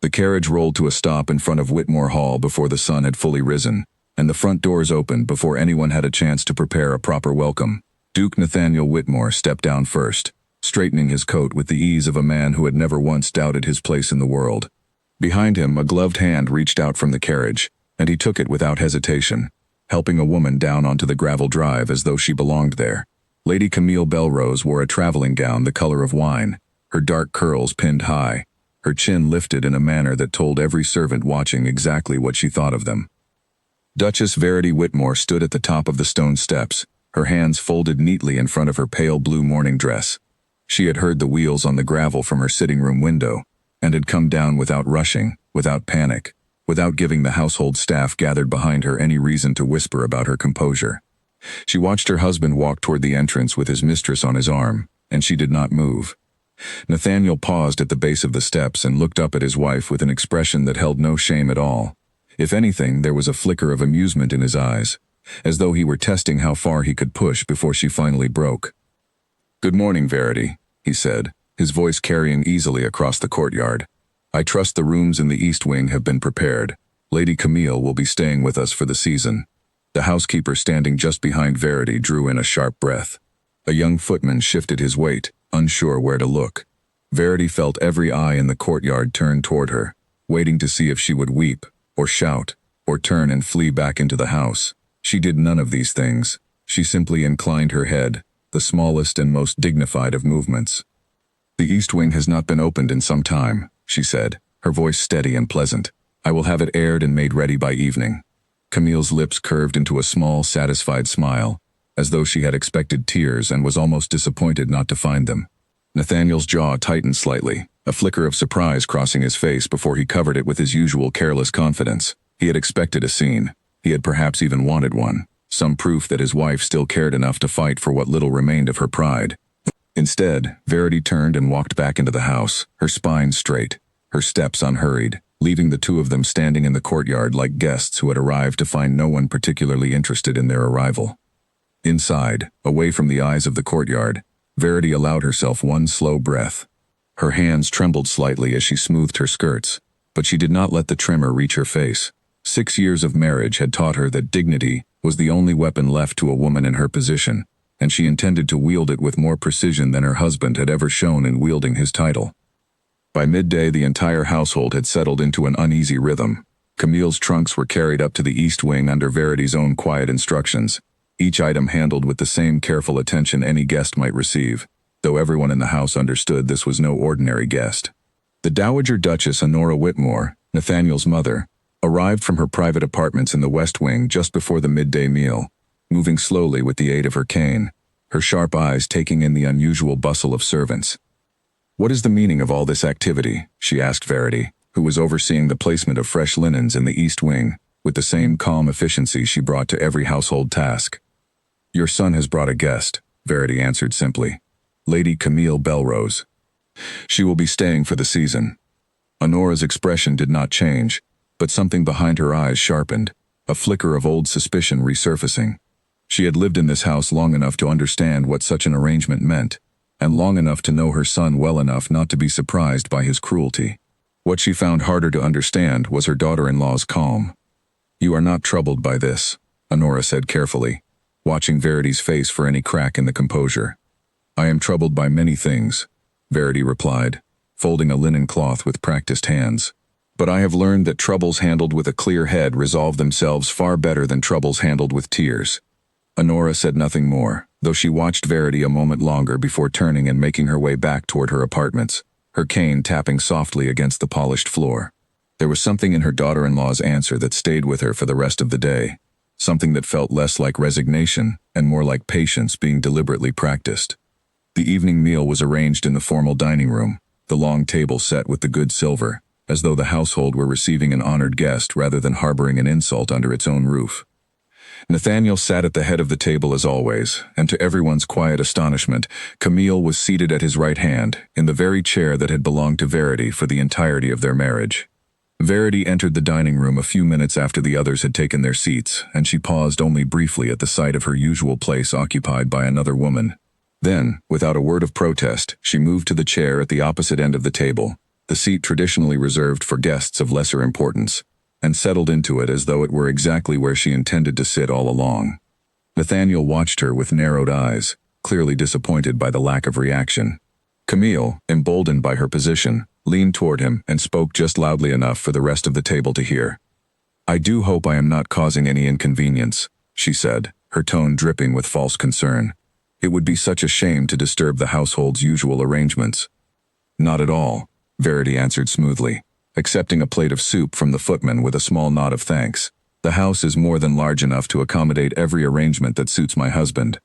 The carriage rolled to a stop in front of Whitmore Hall before the sun had fully risen, and the front doors opened before anyone had a chance to prepare a proper welcome. Duke Nathaniel Whitmore stepped down first, straightening his coat with the ease of a man who had never once doubted his place in the world. Behind him, a gloved hand reached out from the carriage, and he took it without hesitation, helping a woman down onto the gravel drive as though she belonged there. Lady Camille Belrose wore a traveling gown the color of wine, her dark curls pinned high, her chin lifted in a manner that told every servant watching exactly what she thought of them. Duchess Verity Whitmore stood at the top of the stone steps, her hands folded neatly in front of her pale blue morning dress. She had heard the wheels on the gravel from her sitting room window, and had come down without rushing, without panic, without giving the household staff gathered behind her any reason to whisper about her composure. She watched her husband walk toward the entrance with his mistress on his arm, and she did not move. Nathaniel paused at the base of the steps and looked up at his wife with an expression that held no shame at all. If anything, there was a flicker of amusement in his eyes, as though he were testing how far he could push before she finally broke. "Good morning, Verity," he said, his voice carrying easily across the courtyard. "I trust the rooms in the East Wing have been prepared. Lady Camille will be staying with us for the season." The housekeeper standing just behind Verity drew in a sharp breath. A young footman shifted his weight, unsure where to look. Verity felt every eye in the courtyard turn toward her, waiting to see if she would weep, or shout, or turn and flee back into the house. She did none of these things. She simply inclined her head, the smallest and most dignified of movements. "The East Wing has not been opened in some time," she said, her voice steady and pleasant. "I will have it aired and made ready by evening." Camille's lips curved into a small, satisfied smile, as though she had expected tears and was almost disappointed not to find them. Nathaniel's jaw tightened slightly, a flicker of surprise crossing his face before he covered it with his usual careless confidence. He had expected a scene. He had perhaps even wanted one, some proof that his wife still cared enough to fight for what little remained of her pride. Instead, Verity turned and walked back into the house, her spine straight, her steps unhurried, leaving the two of them standing in the courtyard like guests who had arrived to find no one particularly interested in their arrival. Inside, away from the eyes of the courtyard, Verity allowed herself one slow breath. Her hands trembled slightly as she smoothed her skirts, but she did not let the tremor reach her face. 6 years of marriage had taught her that dignity was the only weapon left to a woman in her position, and she intended to wield it with more precision than her husband had ever shown in wielding his title. By midday, the entire household had settled into an uneasy rhythm. Camille's trunks were carried up to the East Wing under Verity's own quiet instructions, each item handled with the same careful attention any guest might receive, though everyone in the house understood this was no ordinary guest. The Dowager Duchess Honora Whitmore, Nathaniel's mother, arrived from her private apartments in the West Wing just before the midday meal, moving slowly with the aid of her cane, her sharp eyes taking in the unusual bustle of servants. "What is the meaning of all this activity?" she asked Verity, who was overseeing the placement of fresh linens in the East Wing, with the same calm efficiency she brought to every household task. "Your son has brought a guest," Verity answered simply. "Lady Camille Belrose. She will be staying for the season." Honora's expression did not change, but something behind her eyes sharpened, a flicker of old suspicion resurfacing. She had lived in this house long enough to understand what such an arrangement meant, and long enough to know her son well enough not to be surprised by his cruelty. What she found harder to understand was her daughter-in-law's calm. "You are not troubled by this," Honora said carefully, watching Verity's face for any crack in the composure. "I am troubled by many things," Verity replied, folding a linen cloth with practiced hands. "But I have learned that troubles handled with a clear head resolve themselves far better than troubles handled with tears." Honora said nothing more, though she watched Verity a moment longer before turning and making her way back toward her apartments, her cane tapping softly against the polished floor. There was something in her daughter-in-law's answer that stayed with her for the rest of the day, something that felt less like resignation and more like patience being deliberately practiced. The evening meal was arranged in the formal dining room, the long table set with the good silver, as though the household were receiving an honored guest rather than harboring an insult under its own roof. Nathaniel sat at the head of the table as always, and to everyone's quiet astonishment, Camille was seated at his right hand, in the very chair that had belonged to Verity for the entirety of their marriage. Verity entered the dining room a few minutes after the others had taken their seats, and she paused only briefly at the sight of her usual place occupied by another woman. Then, without a word of protest, she moved to the chair at the opposite end of the table, the seat traditionally reserved for guests of lesser importance, and settled into it as though it were exactly where she intended to sit all along. Nathaniel watched her with narrowed eyes, clearly disappointed by the lack of reaction. Camille, emboldened by her position, leaned toward him and spoke just loudly enough for the rest of the table to hear. "I do hope I am not causing any inconvenience," she said, her tone dripping with false concern. "It would be such a shame to disturb the household's usual arrangements." "Not at all," Verity answered smoothly, accepting a plate of soup from the footman with a small nod of thanks. "The house is more than large enough to accommodate every arrangement that suits my husband."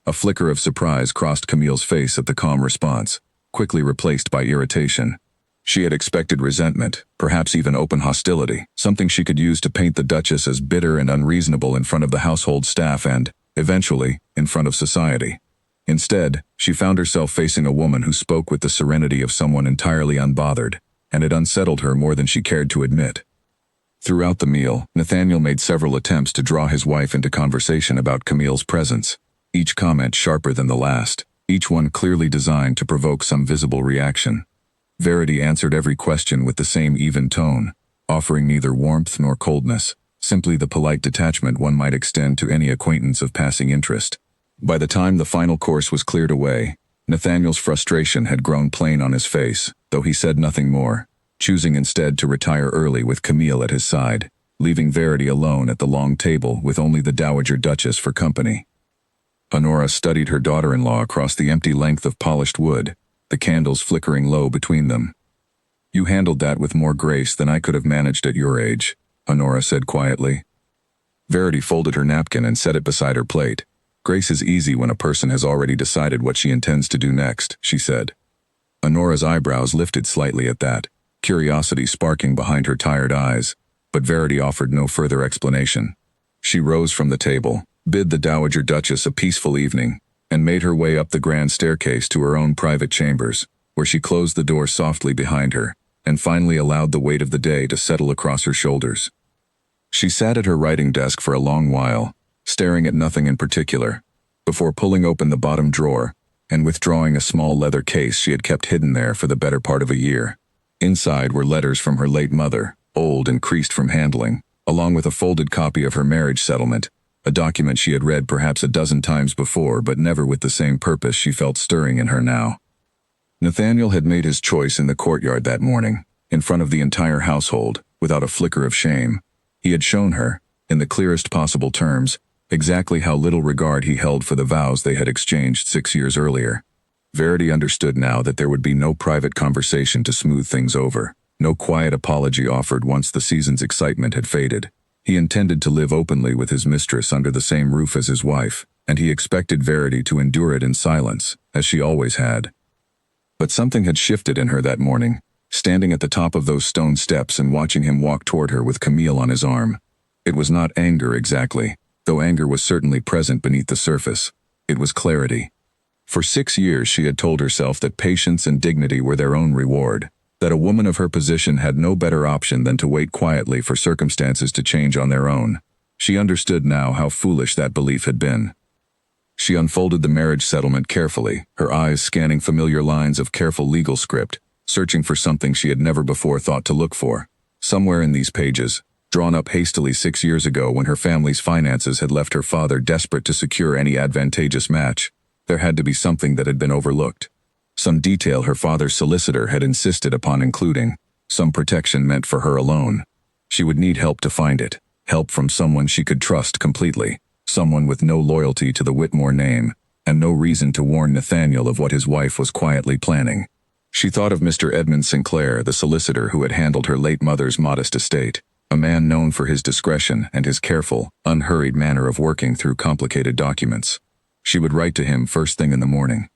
A flicker of surprise crossed Camille's face at the calm response, quickly replaced by irritation. She had expected resentment, perhaps even open hostility, something she could use to paint the Duchess as bitter and unreasonable in front of the household staff and, eventually, in front of society. Instead, she found herself facing a woman who spoke with the serenity of someone entirely unbothered, and it unsettled her more than she cared to admit. Throughout the meal, Nathaniel made several attempts to draw his wife into conversation about Camille's presence, each comment sharper than the last, each one clearly designed to provoke some visible reaction. Verity answered every question with the same even tone, offering neither warmth nor coldness, simply the polite detachment one might extend to any acquaintance of passing interest. By the time the final course was cleared away, Nathaniel's frustration had grown plain on his face, though he said nothing more, choosing instead to retire early with Camille at his side, leaving Verity alone at the long table with only the Dowager Duchess for company. Honora studied her daughter-in-law across the empty length of polished wood, the candles flickering low between them. "You handled that with more grace than I could have managed at your age," Honora said quietly. Verity folded her napkin and set it beside her plate. "Grace is easy when a person has already decided what she intends to do next," she said. Honora's eyebrows lifted slightly at that, curiosity sparking behind her tired eyes, but Verity offered no further explanation. She rose from the table, bid the Dowager Duchess a peaceful evening, and made her way up the grand staircase to her own private chambers, where she closed the door softly behind her, and finally allowed the weight of the day to settle across her shoulders. She sat at her writing desk for a long while, staring at nothing in particular, before pulling open the bottom drawer and withdrawing a small leather case she had kept hidden there for the better part of a year. Inside were letters from her late mother, old and creased from handling, along with a folded copy of her marriage settlement, a document she had read perhaps a dozen times before but never with the same purpose she felt stirring in her now. Nathaniel had made his choice in the courtyard that morning, in front of the entire household, without a flicker of shame. He had shown her, in the clearest possible terms, exactly how little regard he held for the vows they had exchanged 6 years earlier. Verity understood now that there would be no private conversation to smooth things over, no quiet apology offered once the season's excitement had faded. He intended to live openly with his mistress under the same roof as his wife, and he expected Verity to endure it in silence, as she always had. But something had shifted in her that morning, standing at the top of those stone steps and watching him walk toward her with Camille on his arm. It was not anger exactly, though anger was certainly present beneath the surface. It was clarity. For 6 years she had told herself that patience and dignity were their own reward, that a woman of her position had no better option than to wait quietly for circumstances to change on their own. She understood now how foolish that belief had been. She unfolded the marriage settlement carefully, her eyes scanning familiar lines of careful legal script, searching for something she had never before thought to look for. Somewhere in these pages, drawn up hastily 6 years ago when her family's finances had left her father desperate to secure any advantageous match, there had to be something that had been overlooked. Some detail her father's solicitor had insisted upon including, some protection meant for her alone. She would need help to find it, help from someone she could trust completely, someone with no loyalty to the Whitmore name, and no reason to warn Nathaniel of what his wife was quietly planning. She thought of Mr. Edmund Sinclair, the solicitor who had handled her late mother's modest estate, a man known for his discretion and his careful, unhurried manner of working through complicated documents. She would write to him first thing in the morning.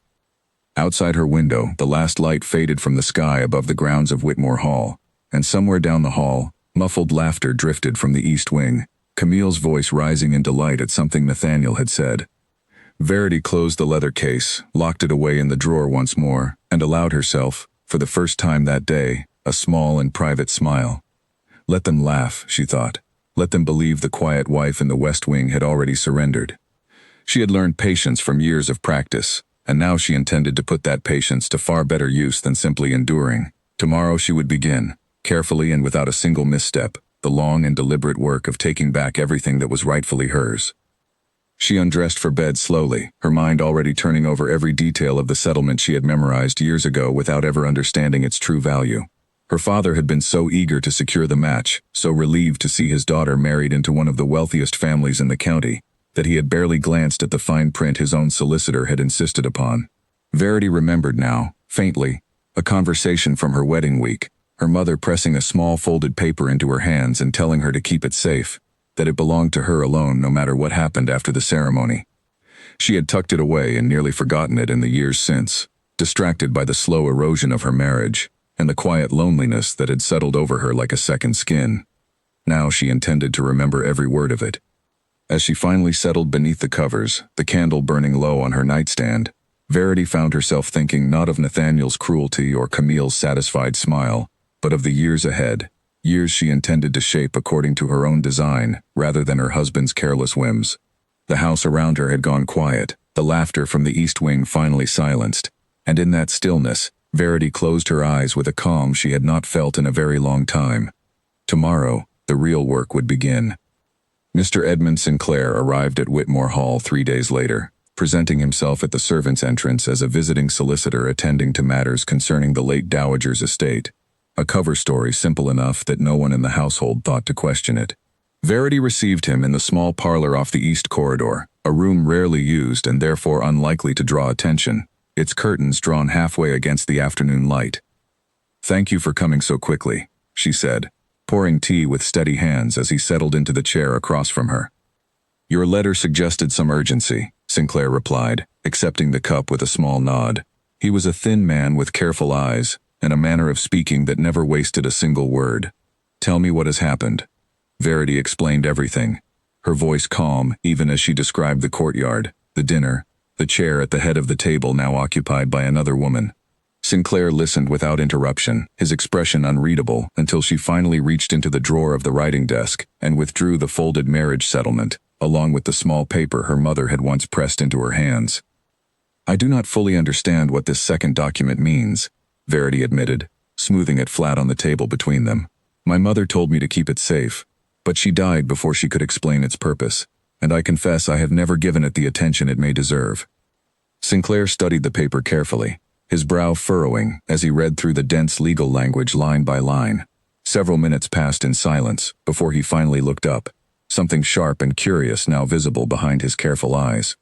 Outside her window, the last light faded from the sky above the grounds of Whitmore Hall, and somewhere down the hall, muffled laughter drifted from the east wing, Camille's voice rising in delight at something Nathaniel had said. Verity closed the leather case, locked it away in the drawer once more, and allowed herself, for the first time that day, a small and private smile. Let them laugh, she thought. Let them believe the quiet wife in the West Wing had already surrendered. She had learned patience from years of practice, and now she intended to put that patience to far better use than simply enduring. Tomorrow she would begin, carefully and without a single misstep, the long and deliberate work of taking back everything that was rightfully hers. She undressed for bed slowly, her mind already turning over every detail of the settlement she had memorized years ago without ever understanding its true value. Her father had been so eager to secure the match, so relieved to see his daughter married into one of the wealthiest families in the county, that he had barely glanced at the fine print his own solicitor had insisted upon. Verity remembered now, faintly, a conversation from her wedding week, her mother pressing a small folded paper into her hands and telling her to keep it safe, that it belonged to her alone no matter what happened after the ceremony. She had tucked it away and nearly forgotten it in the years since, distracted by the slow erosion of her marriage and the quiet loneliness that had settled over her like a second skin. Now she intended to remember every word of it. As she finally settled beneath the covers, the candle burning low on her nightstand, Verity found herself thinking not of Nathaniel's cruelty or Camille's satisfied smile, but of the years ahead, years she intended to shape according to her own design rather than her husband's careless whims. The house around her had gone quiet, the laughter from the east wing finally silenced, and in that stillness, Verity closed her eyes with a calm she had not felt in a very long time. Tomorrow, the real work would begin. Mr. Edmund Sinclair arrived at Whitmore Hall 3 days later, presenting himself at the servants' entrance as a visiting solicitor attending to matters concerning the late dowager's estate. A cover story simple enough that no one in the household thought to question it. Verity received him in the small parlor off the east corridor, a room rarely used and therefore unlikely to draw attention, its curtains drawn halfway against the afternoon light. "Thank you for coming so quickly," she said, pouring tea with steady hands as he settled into the chair across from her. "Your letter suggested some urgency," Sinclair replied, accepting the cup with a small nod. He was a thin man with careful eyes, and a manner of speaking that never wasted a single word. "Tell me what has happened." Verity explained everything, her voice calm even as she described the courtyard, the dinner, the chair at the head of the table now occupied by another woman. Sinclair listened without interruption, his expression unreadable, until she finally reached into the drawer of the writing desk and withdrew the folded marriage settlement, along with the small paper her mother had once pressed into her hands. "I do not fully understand what this second document means," Verity admitted, smoothing it flat on the table between them. "My mother told me to keep it safe, but she died before she could explain its purpose, and I confess I have never given it the attention it may deserve." Sinclair studied the paper carefully, his brow furrowing as he read through the dense legal language line by line. Several minutes passed in silence before he finally looked up, something sharp and curious now visible behind his careful eyes.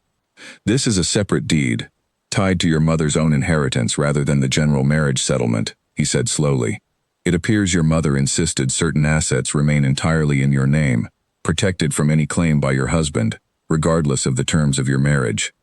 "This is a separate deed, tied to your mother's own inheritance rather than the general marriage settlement," he said slowly. "It appears your mother insisted certain assets remain entirely in your name, protected from any claim by your husband, regardless of the terms of your marriage.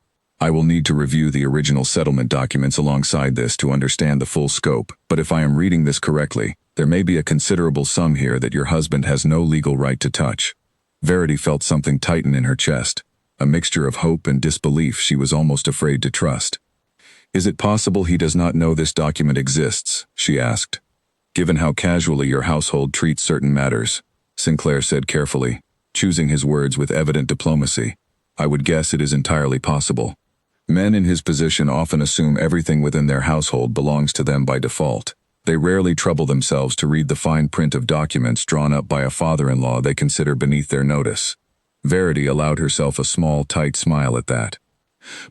I will need to review the original settlement documents alongside this to understand the full scope, but if I am reading this correctly, there may be a considerable sum here that your husband has no legal right to touch." Verity felt something tighten in her chest, a mixture of hope and disbelief she was almost afraid to trust. "Is it possible he does not know this document exists?" she asked. "Given how casually your household treats certain matters," Sinclair said carefully, choosing his words with evident diplomacy, "I would guess it is entirely possible. Men in his position often assume everything within their household belongs to them by default. They rarely trouble themselves to read the fine print of documents drawn up by a father-in-law they consider beneath their notice." Verity allowed herself a small, tight smile at that.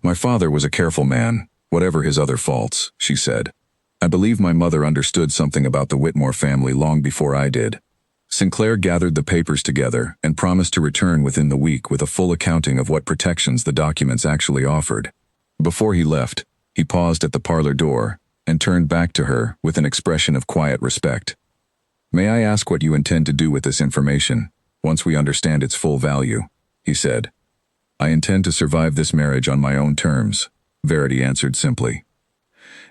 "My father was a careful man, whatever his other faults," she said. "I believe my mother understood something about the Whitmore family long before I did." Sinclair gathered the papers together and promised to return within the week with a full accounting of what protections the documents actually offered. Before he left, he paused at the parlor door and turned back to her with an expression of quiet respect. "May I ask what you intend to do with this information, once we understand its full value?" he said. "I intend to survive this marriage on my own terms," Verity answered simply.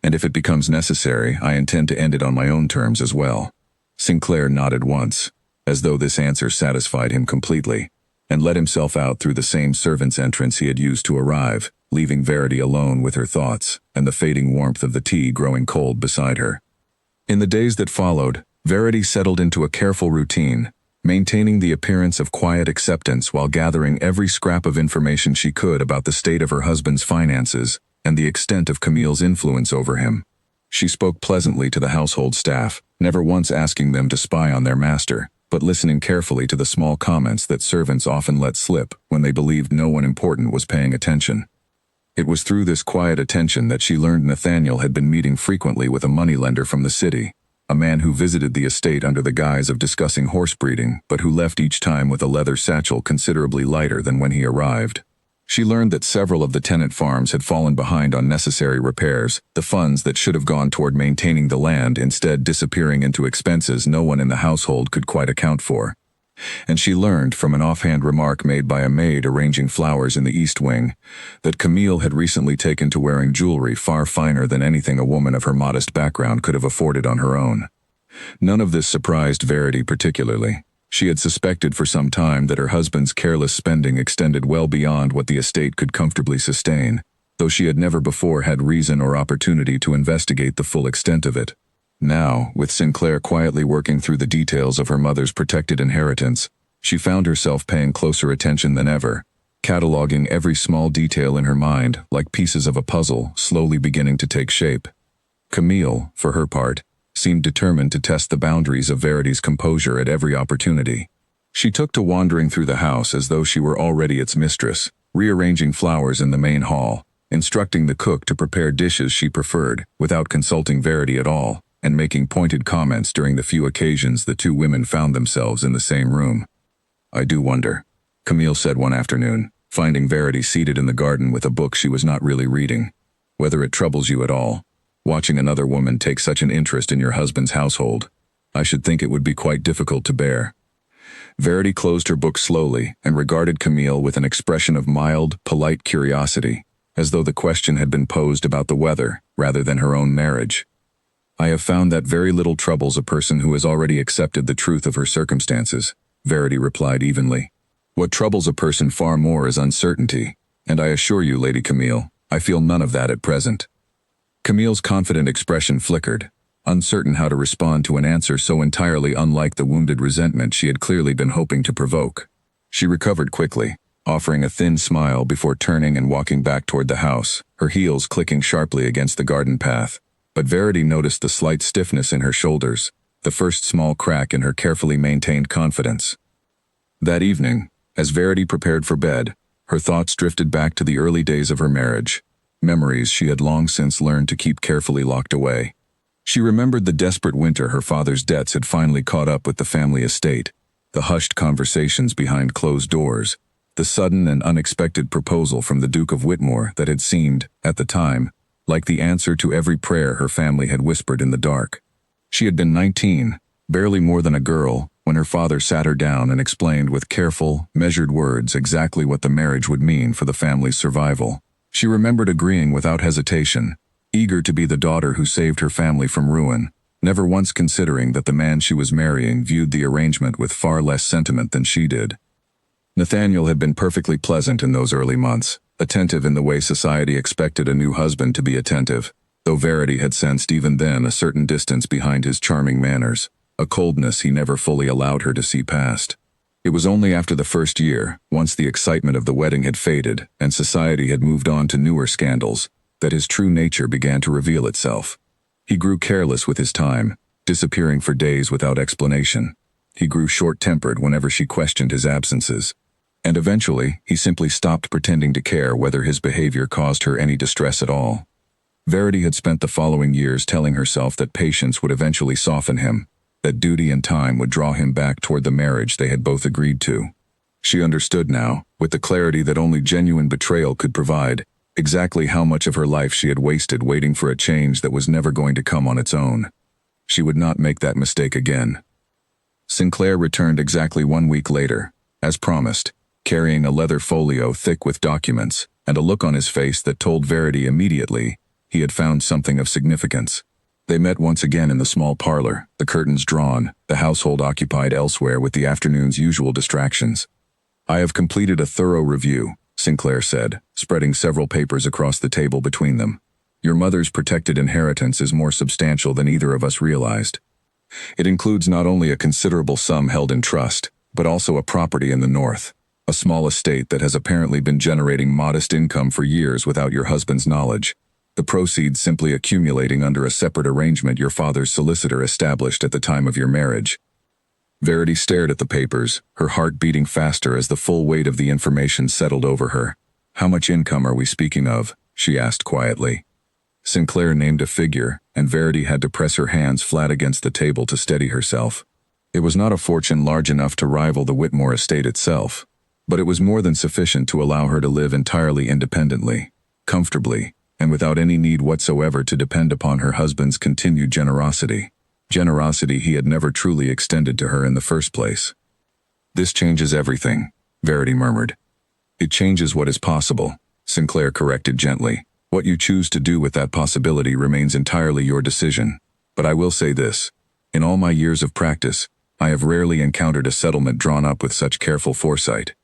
"And if it becomes necessary, I intend to end it on my own terms as well." Sinclair nodded once, as though this answer satisfied him completely, and let himself out through the same servant's entrance he had used to arrive, leaving Verity alone with her thoughts and the fading warmth of the tea growing cold beside her. In the days that followed, Verity settled into a careful routine, maintaining the appearance of quiet acceptance while gathering every scrap of information she could about the state of her husband's finances and the extent of Camille's influence over him. She spoke pleasantly to the household staff, never once asking them to spy on their master, but listening carefully to the small comments that servants often let slip when they believed no one important was paying attention. It was through this quiet attention that she learned Nathaniel had been meeting frequently with a moneylender from the city, a man who visited the estate under the guise of discussing horse breeding, but who left each time with a leather satchel considerably lighter than when he arrived. She learned that several of the tenant farms had fallen behind on necessary repairs, the funds that should have gone toward maintaining the land instead disappearing into expenses no one in the household could quite account for. And she learned from an offhand remark made by a maid arranging flowers in the east wing that Camille had recently taken to wearing jewelry far finer than anything a woman of her modest background could have afforded on her own. None of this surprised Verity particularly. She had suspected for some time that her husband's careless spending extended well beyond what the estate could comfortably sustain, though she had never before had reason or opportunity to investigate the full extent of it. Now, with Sinclair quietly working through the details of her mother's protected inheritance, she found herself paying closer attention than ever, cataloging every small detail in her mind like pieces of a puzzle slowly beginning to take shape. Camille, for her part, seemed determined to test the boundaries of Verity's composure at every opportunity. She took to wandering through the house as though she were already its mistress, rearranging flowers in the main hall, instructing the cook to prepare dishes she preferred without consulting Verity at all, and making pointed comments during the few occasions the two women found themselves in the same room. "I do wonder," Camille said one afternoon, finding Verity seated in the garden with a book she was not really reading, "whether it troubles you at all. Watching another woman take such an interest in your husband's household, I should think it would be quite difficult to bear." Verity closed her book slowly and regarded Camille with an expression of mild, polite curiosity, as though the question had been posed about the weather rather than her own marriage. "I have found that very little troubles a person who has already accepted the truth of her circumstances," Verity replied evenly. "What troubles a person far more is uncertainty, and I assure you, Lady Camille, I feel none of that at present." Camille's confident expression flickered, uncertain how to respond to an answer so entirely unlike the wounded resentment she had clearly been hoping to provoke. She recovered quickly, offering a thin smile before turning and walking back toward the house, her heels clicking sharply against the garden path. But Verity noticed the slight stiffness in her shoulders, the first small crack in her carefully maintained confidence. That evening, as Verity prepared for bed, her thoughts drifted back to the early days of her marriage, memories she had long since learned to keep carefully locked away. She remembered the desperate winter her father's debts had finally caught up with the family estate, the hushed conversations behind closed doors, the sudden and unexpected proposal from the Duke of Whitmore that had seemed, at the time, like the answer to every prayer her family had whispered in the dark. She had been 19, barely more than a girl, when her father sat her down and explained with careful, measured words exactly what the marriage would mean for the family's survival. She remembered agreeing without hesitation, eager to be the daughter who saved her family from ruin, never once considering that the man she was marrying viewed the arrangement with far less sentiment than she did. Nathaniel had been perfectly pleasant in those early months, attentive in the way society expected a new husband to be attentive, though Verity had sensed even then a certain distance behind his charming manners, a coldness he never fully allowed her to see past. It was only after the first year, once the excitement of the wedding had faded and society had moved on to newer scandals, that his true nature began to reveal itself. He grew careless with his time, disappearing for days without explanation. He grew short-tempered whenever she questioned his absences. And eventually, he simply stopped pretending to care whether his behavior caused her any distress at all. Verity had spent the following years telling herself that patience would eventually soften him, that duty and time would draw him back toward the marriage they had both agreed to. She understood now, with the clarity that only genuine betrayal could provide, exactly how much of her life she had wasted waiting for a change that was never going to come on its own. She would not make that mistake again. Sinclair returned exactly 1 week later, as promised, carrying a leather folio thick with documents, and a look on his face that told Verity immediately he had found something of significance. They met once again in the small parlor, the curtains drawn, the household occupied elsewhere with the afternoon's usual distractions. "I have completed a thorough review," Sinclair said, spreading several papers across the table between them. "Your mother's protected inheritance is more substantial than either of us realized. It includes not only a considerable sum held in trust, but also a property in the north, a small estate that has apparently been generating modest income for years without your husband's knowledge. the proceeds simply accumulating under a separate arrangement your father's solicitor established at the time of your marriage. Verity stared at the papers, her heart beating faster as the full weight of the information settled over her. "How much income are we speaking of?" she asked quietly. Sinclair named a figure, and Verity had to press her hands flat against the table to steady herself. It was not a fortune large enough to rival the Whitmore estate itself, but it was more than sufficient to allow her to live entirely independently, comfortably, and without any need whatsoever to depend upon her husband's continued generosity. Generosity he had never truly extended to her in the first place. "This changes everything," Verity murmured. "It changes what is possible," Sinclair corrected gently. "What you choose to do with that possibility remains entirely your decision. But I will say this. In all my years of practice, I have rarely encountered a settlement drawn up with such careful foresight.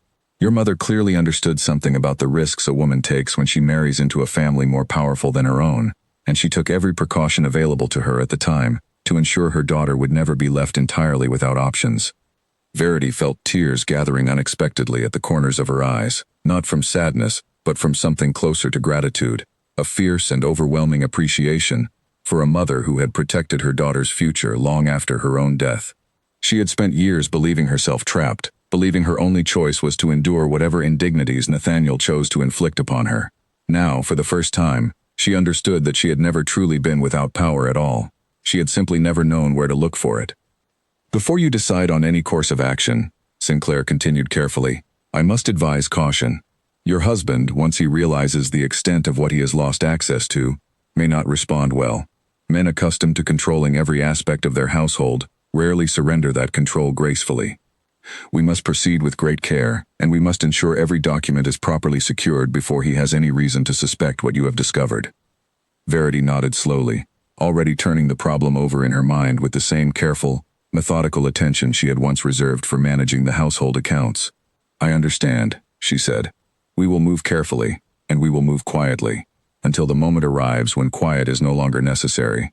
Your mother clearly understood something about the risks a woman takes when she marries into a family more powerful than her own, and she took every precaution available to her at the time to ensure her daughter would never be left entirely without options." Verity felt tears gathering unexpectedly at the corners of her eyes, not from sadness, but from something closer to gratitude, a fierce and overwhelming appreciation for a mother who had protected her daughter's future long after her own death. She had spent years believing herself trapped, believing her only choice was to endure whatever indignities Nathaniel chose to inflict upon her. Now, for the first time, she understood that she had never truly been without power at all. She had simply never known where to look for it. "Before you decide on any course of action," Sinclair continued carefully, "I must advise caution. Your husband, once he realizes the extent of what he has lost access to, may not respond well. Men accustomed to controlling every aspect of their household rarely surrender that control gracefully. We must proceed with great care, and we must ensure every document is properly secured before he has any reason to suspect what you have discovered." Verity nodded slowly, already turning the problem over in her mind with the same careful, methodical attention she had once reserved for managing the household accounts. "I understand," she said. "We will move carefully, and we will move quietly, until the moment arrives when quiet is no longer necessary."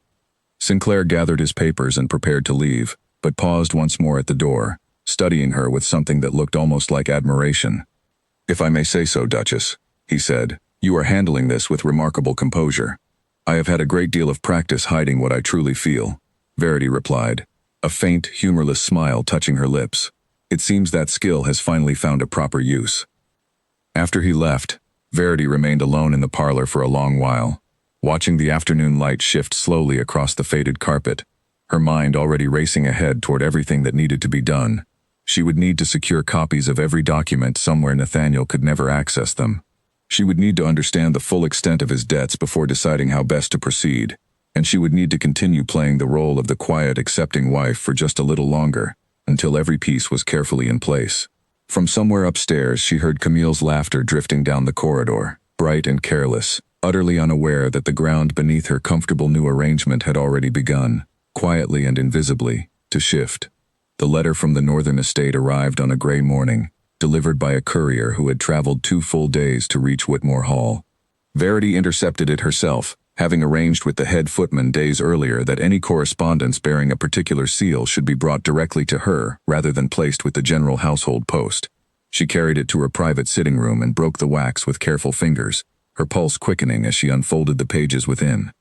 Sinclair gathered his papers and prepared to leave, but paused once more at the door, studying her with something that looked almost like admiration. "If I may say so, Duchess," he said, "you are handling this with remarkable composure." "I have had a great deal of practice hiding what I truly feel," Verity replied, a faint, humorless smile touching her lips. "It seems that skill has finally found a proper use." After he left, Verity remained alone in the parlor for a long while, watching the afternoon light shift slowly across the faded carpet, her mind already racing ahead toward everything that needed to be done. She would need to secure copies of every document somewhere Nathaniel could never access them. She would need to understand the full extent of his debts before deciding how best to proceed, and she would need to continue playing the role of the quiet, accepting wife for just a little longer, until every piece was carefully in place. From somewhere upstairs she heard Camille's laughter drifting down the corridor, bright and careless, utterly unaware that the ground beneath her comfortable new arrangement had already begun, quietly and invisibly, to shift. The letter from the northern estate arrived on a gray morning, delivered by a courier who had traveled 2 full days to reach Whitmore Hall. Verity intercepted it herself, having arranged with the head footman days earlier that any correspondence bearing a particular seal should be brought directly to her rather than placed with the general household post. She carried it to her private sitting room and broke the wax with careful fingers, her pulse quickening as she unfolded the pages within.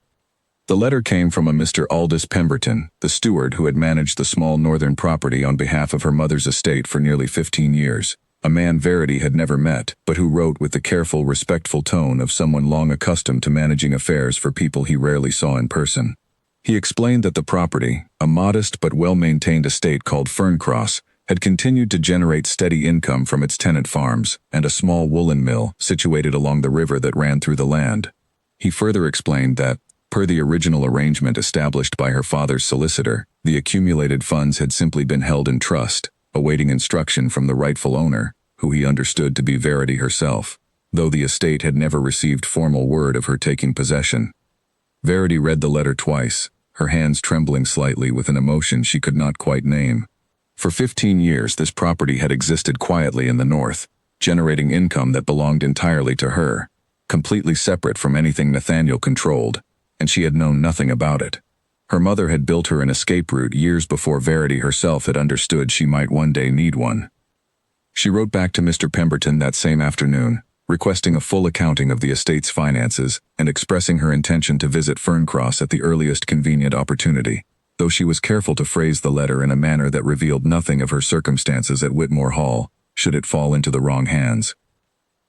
The letter came from a Mr. Aldous Pemberton, the steward who had managed the small northern property on behalf of her mother's estate for nearly 15 years, a man Verity had never met, but who wrote with the careful, respectful tone of someone long accustomed to managing affairs for people he rarely saw in person. He explained that the property, a modest but well-maintained estate called Ferncross, had continued to generate steady income from its tenant farms and a small woolen mill situated along the river that ran through the land. He further explained that, per the original arrangement established by her father's solicitor, the accumulated funds had simply been held in trust, awaiting instruction from the rightful owner, who he understood to be Verity herself, though the estate had never received formal word of her taking possession. Verity read the letter twice, her hands trembling slightly with an emotion she could not quite name. For 15 years this property had existed quietly in the north, generating income that belonged entirely to her, completely separate from anything Nathaniel controlled, and she had known nothing about it. Her mother had built her an escape route years before Verity herself had understood she might one day need one. She wrote back to Mr. Pemberton that same afternoon, requesting a full accounting of the estate's finances and expressing her intention to visit Ferncross at the earliest convenient opportunity, though she was careful to phrase the letter in a manner that revealed nothing of her circumstances at Whitmore Hall, should it fall into the wrong hands.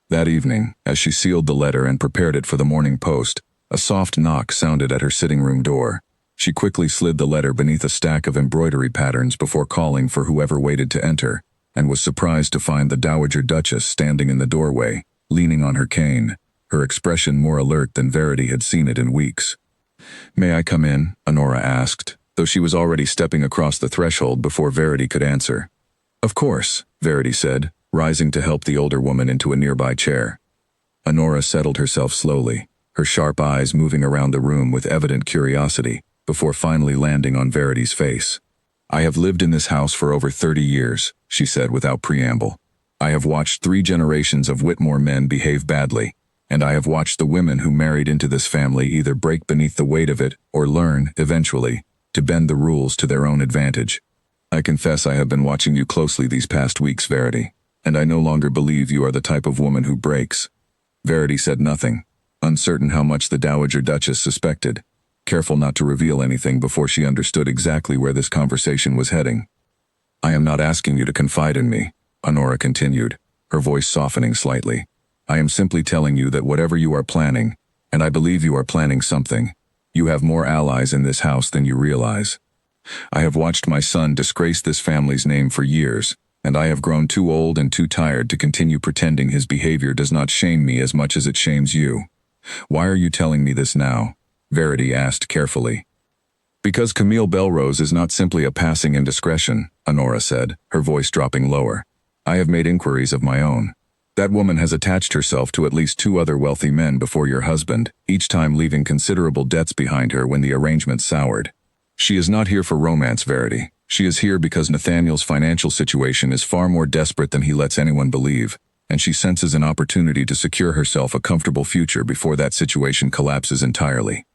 That evening, as she sealed the letter and prepared it for the morning post, a soft knock sounded at her sitting room door. She quickly slid the letter beneath a stack of embroidery patterns before calling for whoever waited to enter, and was surprised to find the Dowager Duchess standing in the doorway, leaning on her cane, her expression more alert than Verity had seen it in weeks. "May I come in?" Honora asked, though she was already stepping across the threshold before Verity could answer. "Of course," Verity said, rising to help the older woman into a nearby chair. Honora settled herself slowly, her sharp eyes moving around the room with evident curiosity, before finally landing on Verity's face. "I have lived in this house for over 30 years, she said without preamble. "I have watched 3 generations of Whitmore men behave badly, and I have watched the women who married into this family either break beneath the weight of it or learn, eventually, to bend the rules to their own advantage. I confess I have been watching you closely these past weeks, Verity, and I no longer believe you are the type of woman who breaks." Verity said nothing, uncertain how much the Dowager Duchess suspected, careful not to reveal anything before she understood exactly where this conversation was heading. "I am not asking you to confide in me," Honora continued, her voice softening slightly. "I am simply telling you that whatever you are planning, and I believe you are planning something, you have more allies in this house than you realize. I have watched my son disgrace this family's name for years, and I have grown too old and too tired to continue pretending his behavior does not shame me as much as it shames you. Why are you telling me this now?" Verity asked carefully. "Because Camille Belrose is not simply a passing indiscretion," Honora said, her voice dropping lower. "I have made inquiries of my own. That woman has attached herself to at least 2 other wealthy men before your husband, each time leaving considerable debts behind her when the arrangement soured. She is not here for romance, Verity. She is here because Nathaniel's financial situation is far more desperate than he lets anyone believe, and she senses an opportunity to secure herself a comfortable future before that situation collapses entirely."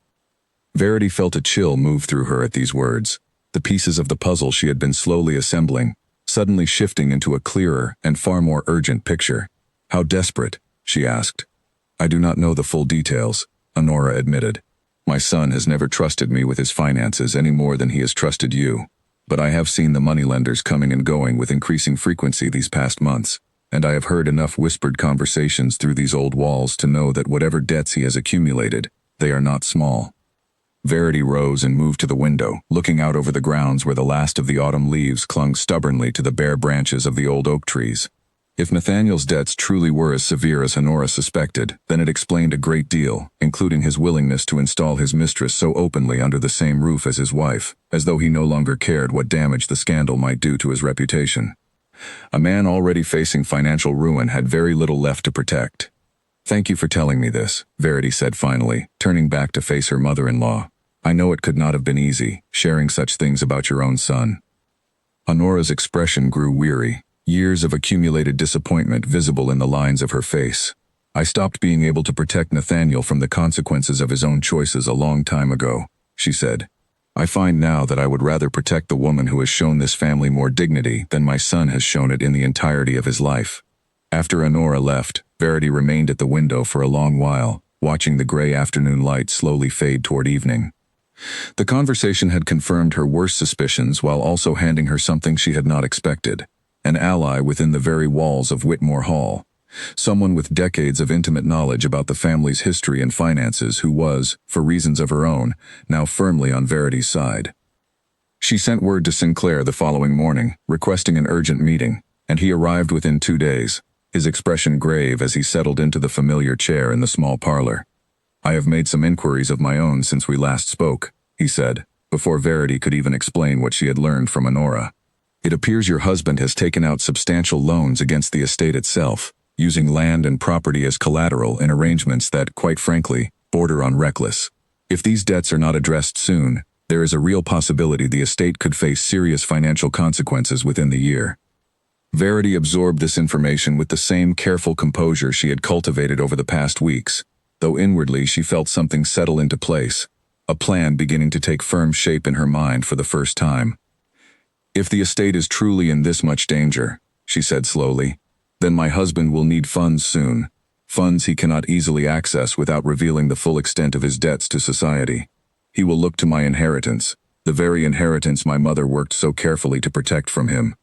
Verity felt a chill move through her at these words, the pieces of the puzzle she had been slowly assembling, suddenly shifting into a clearer and far more urgent picture. "How desperate?" she asked. "I do not know the full details," Honora admitted. "My son has never trusted me with his finances any more than he has trusted you. But I have seen the moneylenders coming and going with increasing frequency these past months, and I have heard enough whispered conversations through these old walls to know that whatever debts he has accumulated, they are not small." Verity rose and moved to the window, looking out over the grounds where the last of the autumn leaves clung stubbornly to the bare branches of the old oak trees. If Nathaniel's debts truly were as severe as Honora suspected, then it explained a great deal, including his willingness to install his mistress so openly under the same roof as his wife, as though he no longer cared what damage the scandal might do to his reputation. A man already facing financial ruin had very little left to protect. "Thank you for telling me this," Verity said finally, turning back to face her mother-in-law. "I know it could not have been easy, sharing such things about your own son." Honora's expression grew weary, years of accumulated disappointment visible in the lines of her face. "I stopped being able to protect Nathaniel from the consequences of his own choices a long time ago," she said. "I find now that I would rather protect the woman who has shown this family more dignity than my son has shown it in the entirety of his life." After Honora left, Verity remained at the window for a long while, watching the gray afternoon light slowly fade toward evening. The conversation had confirmed her worst suspicions while also handing her something she had not expected, an ally within the very walls of Whitmore Hall, someone with decades of intimate knowledge about the family's history and finances who was, for reasons of her own, now firmly on Verity's side. She sent word to Sinclair the following morning, requesting an urgent meeting, and he arrived within 2 days, his expression grave as he settled into the familiar chair in the small parlor. "I have made some inquiries of my own since we last spoke," he said, before Verity could even explain what she had learned from Honora. "It appears your husband has taken out substantial loans against the estate itself, using land and property as collateral in arrangements that, quite frankly, border on reckless. If these debts are not addressed soon, there is a real possibility the estate could face serious financial consequences within the year." Verity absorbed this information with the same careful composure she had cultivated over the past weeks, though inwardly she felt something settle into place, a plan beginning to take firm shape in her mind for the first time. "If the estate is truly in this much danger," she said slowly, "then my husband will need funds soon. funds he cannot easily access without revealing the full extent of his debts to society. He will look to my inheritance, the very inheritance my mother worked so carefully to protect from him."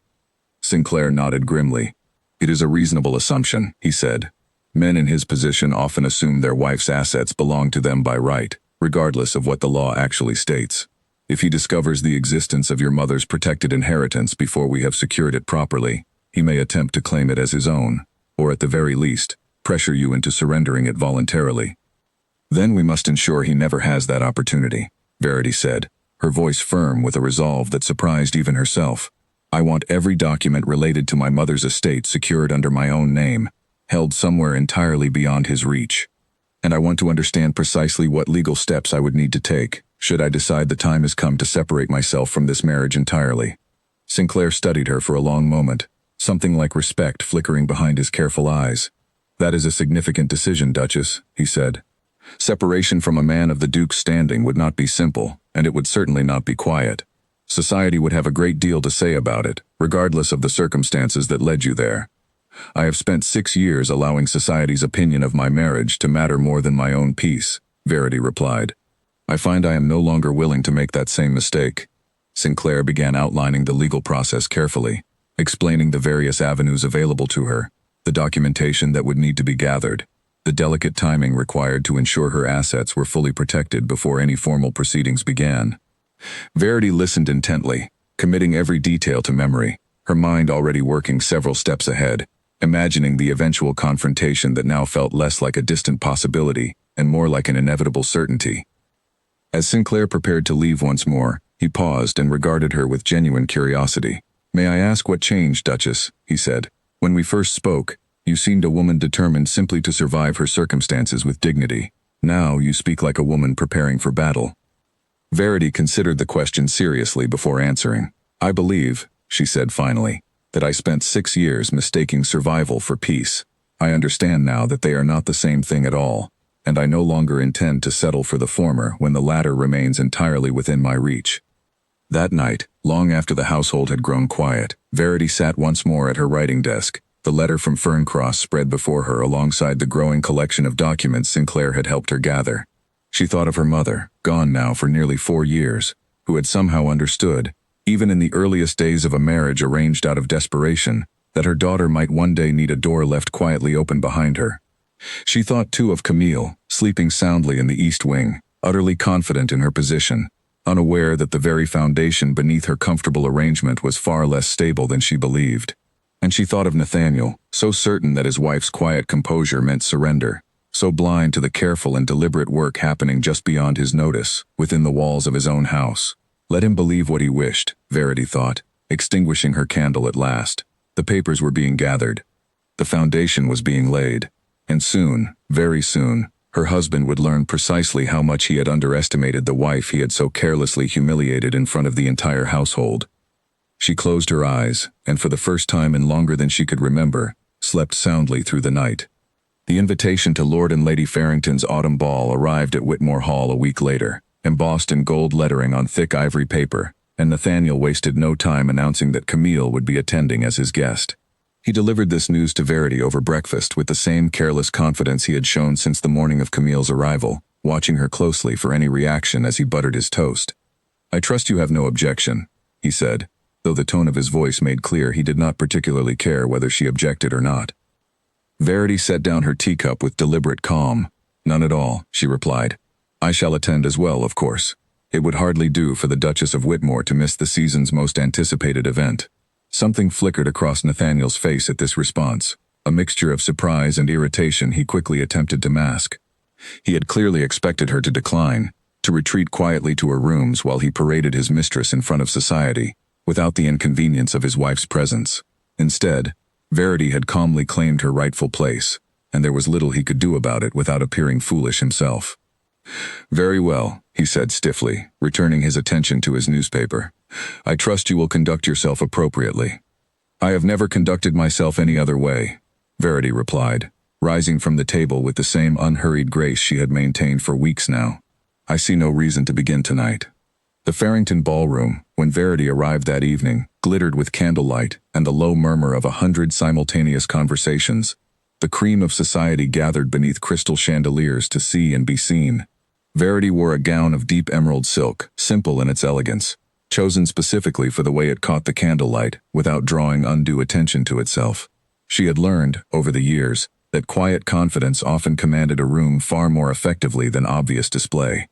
Sinclair nodded grimly. "It is a reasonable assumption," he said. "Men in his position often assume their wife's assets belong to them by right, regardless of what the law actually states. If he discovers the existence of your mother's protected inheritance before we have secured it properly, he may attempt to claim it as his own, or at the very least, pressure you into surrendering it voluntarily. Then we must ensure he never has that opportunity," Verity said, her voice firm with a resolve that surprised even herself. "I want every document related to my mother's estate secured under my own name, held somewhere entirely beyond his reach. And I want to understand precisely what legal steps I would need to take, should I decide the time has come to separate myself from this marriage entirely." Sinclair studied her for a long moment, something like respect flickering behind his careful eyes. "That is a significant decision, Duchess," he said. "Separation from a man of the Duke's standing would not be simple, and it would certainly not be quiet. Society would have a great deal to say about it, regardless of the circumstances that led you there. I have spent 6 years allowing society's opinion of my marriage to matter more than my own peace," Verity replied. "I find I am no longer willing to make that same mistake." Sinclair began outlining the legal process carefully, explaining the various avenues available to her, the documentation that would need to be gathered, the delicate timing required to ensure her assets were fully protected before any formal proceedings began. Verity listened intently, committing every detail to memory, her mind already working several steps ahead, imagining the eventual confrontation that now felt less like a distant possibility and more like an inevitable certainty. As Sinclair prepared to leave once more, he paused and regarded her with genuine curiosity. "May I ask what changed, Duchess?" he said. "When we first spoke, you seemed a woman determined simply to survive her circumstances with dignity. Now you speak like a woman preparing for battle." Verity considered the question seriously before answering. "I believe," she said finally, "that I spent 6 years mistaking survival for peace. I understand now that they are not the same thing at all, and I no longer intend to settle for the former when the latter remains entirely within my reach." That night, long after the household had grown quiet, Verity sat once more at her writing desk, the letter from Ferncross spread before her alongside the growing collection of documents Sinclair had helped her gather. She thought of her mother, gone now for nearly 4 years, who had somehow understood, even in the earliest days of a marriage arranged out of desperation, that her daughter might one day need a door left quietly open behind her. She thought too of Camille, sleeping soundly in the East Wing, utterly confident in her position, unaware that the very foundation beneath her comfortable arrangement was far less stable than she believed. And she thought of Nathaniel, so certain that his wife's quiet composure meant surrender, so blind to the careful and deliberate work happening just beyond his notice, within the walls of his own house. Let him believe what he wished, Verity thought, extinguishing her candle at last. The papers were being gathered. The foundation was being laid. And soon, very soon, her husband would learn precisely how much he had underestimated the wife he had so carelessly humiliated in front of the entire household. She closed her eyes, and for the first time in longer than she could remember, slept soundly through the night. The invitation to Lord and Lady Farrington's autumn ball arrived at Whitmore Hall a week later, embossed in gold lettering on thick ivory paper, and Nathaniel wasted no time announcing that Camille would be attending as his guest. He delivered this news to Verity over breakfast with the same careless confidence he had shown since the morning of Camille's arrival, watching her closely for any reaction as he buttered his toast. "I trust you have no objection," he said, though the tone of his voice made clear he did not particularly care whether she objected or not. Verity set down her teacup with deliberate calm. "None at all," she replied. "I shall attend as well, of course. It would hardly do for the Duchess of Whitmore to miss the season's most anticipated event." Something flickered across Nathaniel's face at this response, a mixture of surprise and irritation he quickly attempted to mask. He had clearly expected her to decline, to retreat quietly to her rooms while he paraded his mistress in front of society, without the inconvenience of his wife's presence. Instead, Verity had calmly claimed her rightful place, and there was little he could do about it without appearing foolish himself. "Very well," he said stiffly, returning his attention to his newspaper. "I trust you will conduct yourself appropriately." "I have never conducted myself any other way," Verity replied, rising from the table with the same unhurried grace she had maintained for weeks now. "I see no reason to begin tonight." The Farrington ballroom, when Verity arrived that evening, glittered with candlelight and the low murmur of 100 simultaneous conversations. The cream of society gathered beneath crystal chandeliers to see and be seen. Verity wore a gown of deep emerald silk, simple in its elegance, chosen specifically for the way it caught the candlelight without drawing undue attention to itself. She had learned, over the years, that quiet confidence often commanded a room far more effectively than obvious display.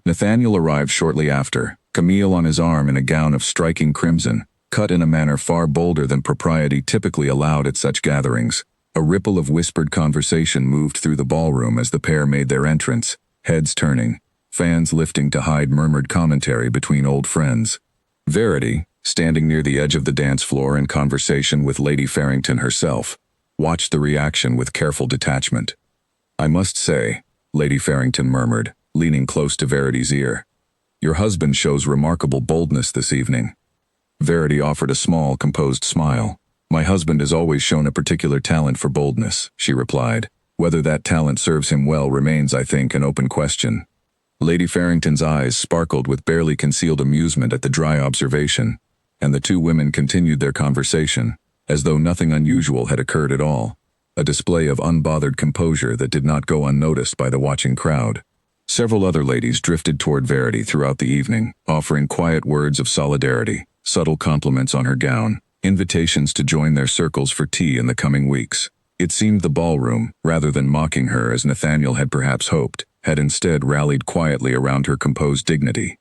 Nathaniel arrived shortly after, Camille on his arm in a gown of striking crimson, cut in a manner far bolder than propriety typically allowed at such gatherings. A ripple of whispered conversation moved through the ballroom as the pair made their entrance, heads turning, fans lifting to hide murmured commentary between old friends. Verity, standing near the edge of the dance floor in conversation with Lady Farrington herself, watched the reaction with careful detachment. "I must say," Lady Farrington murmured, leaning close to Verity's ear, "your husband shows remarkable boldness this evening." Verity offered a small, composed smile. "My husband has always shown a particular talent for boldness," she replied. "Whether that talent serves him well remains, I think, an open question." Lady Farrington's eyes sparkled with barely concealed amusement at the dry observation, and the two women continued their conversation, as though nothing unusual had occurred at all, a display of unbothered composure that did not go unnoticed by the watching crowd. Several other ladies drifted toward Verity throughout the evening, offering quiet words of solidarity, subtle compliments on her gown, invitations to join their circles for tea in the coming weeks. It seemed the ballroom, rather than mocking her as Nathaniel had perhaps hoped, had instead rallied quietly around her composed dignity.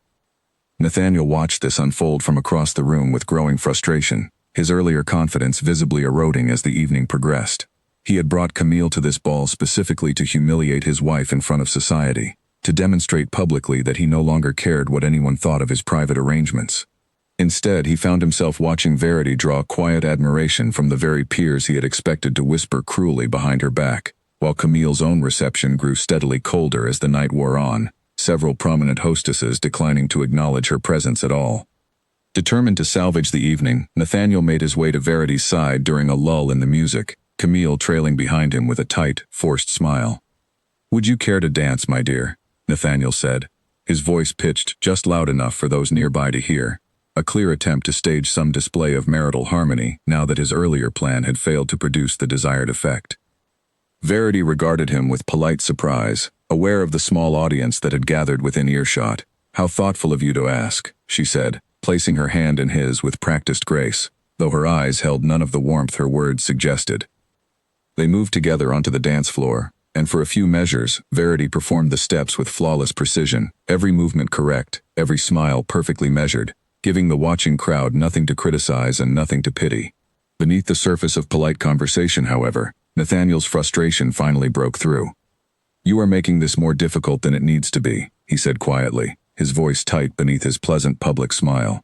Nathaniel watched this unfold from across the room with growing frustration, his earlier confidence visibly eroding as the evening progressed. He had brought Camille to this ball specifically to humiliate his wife in front of society, to demonstrate publicly that he no longer cared what anyone thought of his private arrangements. Instead, he found himself watching Verity draw quiet admiration from the very peers he had expected to whisper cruelly behind her back, while Camille's own reception grew steadily colder as the night wore on, several prominent hostesses declining to acknowledge her presence at all. Determined to salvage the evening, Nathaniel made his way to Verity's side during a lull in the music, Camille trailing behind him with a tight, forced smile. "Would you care to dance, my dear?" Nathaniel said, his voice pitched just loud enough for those nearby to hear, a clear attempt to stage some display of marital harmony now that his earlier plan had failed to produce the desired effect. Verity regarded him with polite surprise, aware of the small audience that had gathered within earshot. "How thoughtful of you to ask," she said, placing her hand in his with practiced grace, though her eyes held none of the warmth her words suggested. They moved together onto the dance floor, and for a few measures, Verity performed the steps with flawless precision, every movement correct, every smile perfectly measured, giving the watching crowd nothing to criticize and nothing to pity. Beneath the surface of polite conversation, however, Nathaniel's frustration finally broke through. "You are making this more difficult than it needs to be," he said quietly, his voice tight beneath his pleasant public smile.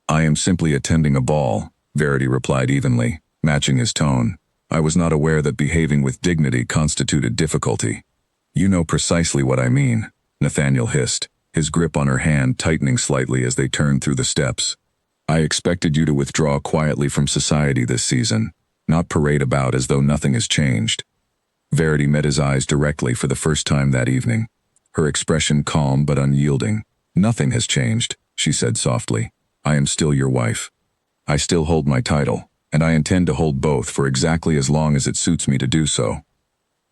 "I am simply attending a ball," Verity replied evenly, matching his tone. "I was not aware that behaving with dignity constituted difficulty." "You know precisely what I mean," Nathaniel hissed, his grip on her hand tightening slightly as they turned through the steps. "I expected you to withdraw quietly from society this season, not parade about as though nothing has changed." Verity met his eyes directly for the first time that evening, her expression calm but unyielding. "Nothing has changed," she said softly. "I am still your wife. I still hold my title, and I intend to hold both for exactly as long as it suits me to do so."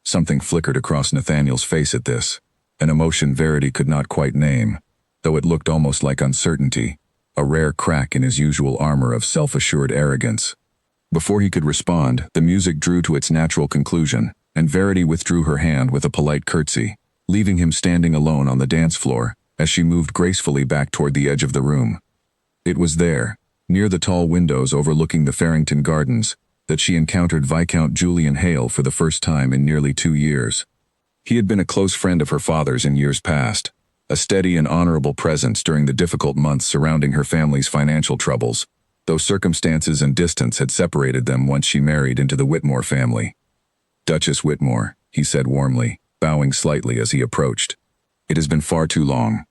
Something flickered across Nathaniel's face at this, an emotion Verity could not quite name, though it looked almost like uncertainty, a rare crack in his usual armor of self-assured arrogance. Before he could respond, the music drew to its natural conclusion, and Verity withdrew her hand with a polite curtsy, leaving him standing alone on the dance floor as she moved gracefully back toward the edge of the room. It was there, near the tall windows overlooking the Farrington Gardens, that she encountered Viscount Julian Hale for the first time in nearly 2 years. He had been a close friend of her father's in years past, a steady and honorable presence during the difficult months surrounding her family's financial troubles, though circumstances and distance had separated them once she married into the Whitmore family. "Duchess Whitmore," he said warmly, bowing slightly as he approached. "It has been far too long."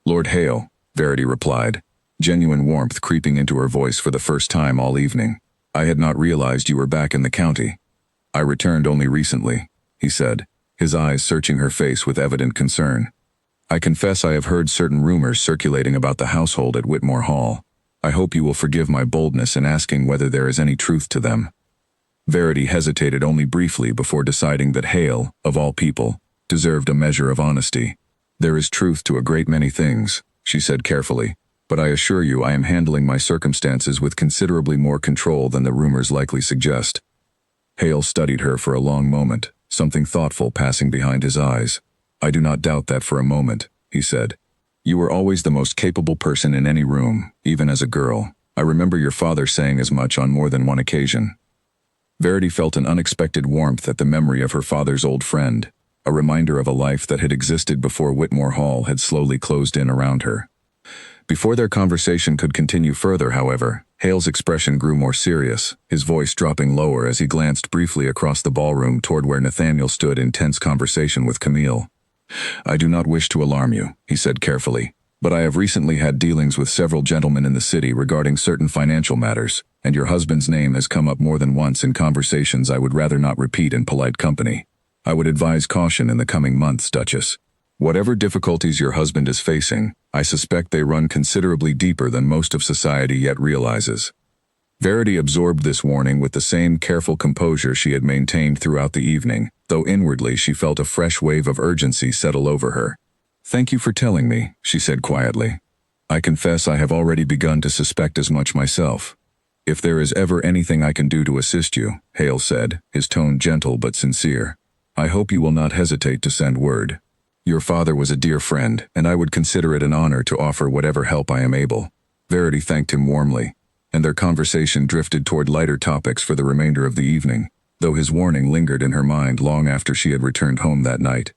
"Lord Hale," Verity replied, genuine warmth creeping into her voice for the first time all evening. "I had not realized you were back in the county." "I returned only recently," he said, his eyes searching her face with evident concern. "I confess I have heard certain rumors circulating about the household at Whitmore Hall. I hope you will forgive my boldness in asking whether there is any truth to them." Verity hesitated only briefly before deciding that Hale, of all people, deserved a measure of honesty. "There is truth to a great many things," she said carefully, "but I assure you I am handling my circumstances with considerably more control than the rumors likely suggest." Hale studied her for a long moment, something thoughtful passing behind his eyes. "I do not doubt that for a moment," he said. "You were always the most capable person in any room, even as a girl. I remember your father saying as much on more than one occasion." Verity felt an unexpected warmth at the memory of her father's old friend, a reminder of a life that had existed before Whitmore Hall had slowly closed in around her. Before their conversation could continue further, however, Hale's expression grew more serious, his voice dropping lower as he glanced briefly across the ballroom toward where Nathaniel stood in tense conversation with Camille. "I do not wish to alarm you," he said carefully, "but I have recently had dealings with several gentlemen in the city regarding certain financial matters, and your husband's name has come up more than once in conversations I would rather not repeat in polite company. I would advise caution in the coming months, Duchess. Whatever difficulties your husband is facing, I suspect they run considerably deeper than most of society yet realizes." Verity absorbed this warning with the same careful composure she had maintained throughout the evening, though inwardly she felt a fresh wave of urgency settle over her. "Thank you for telling me," she said quietly. "I confess I have already begun to suspect as much myself." "If there is ever anything I can do to assist you," Hale said, his tone gentle but sincere, "I hope you will not hesitate to send word. Your father was a dear friend, and I would consider it an honor to offer whatever help I am able." Verity thanked him warmly, and their conversation drifted toward lighter topics for the remainder of the evening, though his warning lingered in her mind long after she had returned home that night.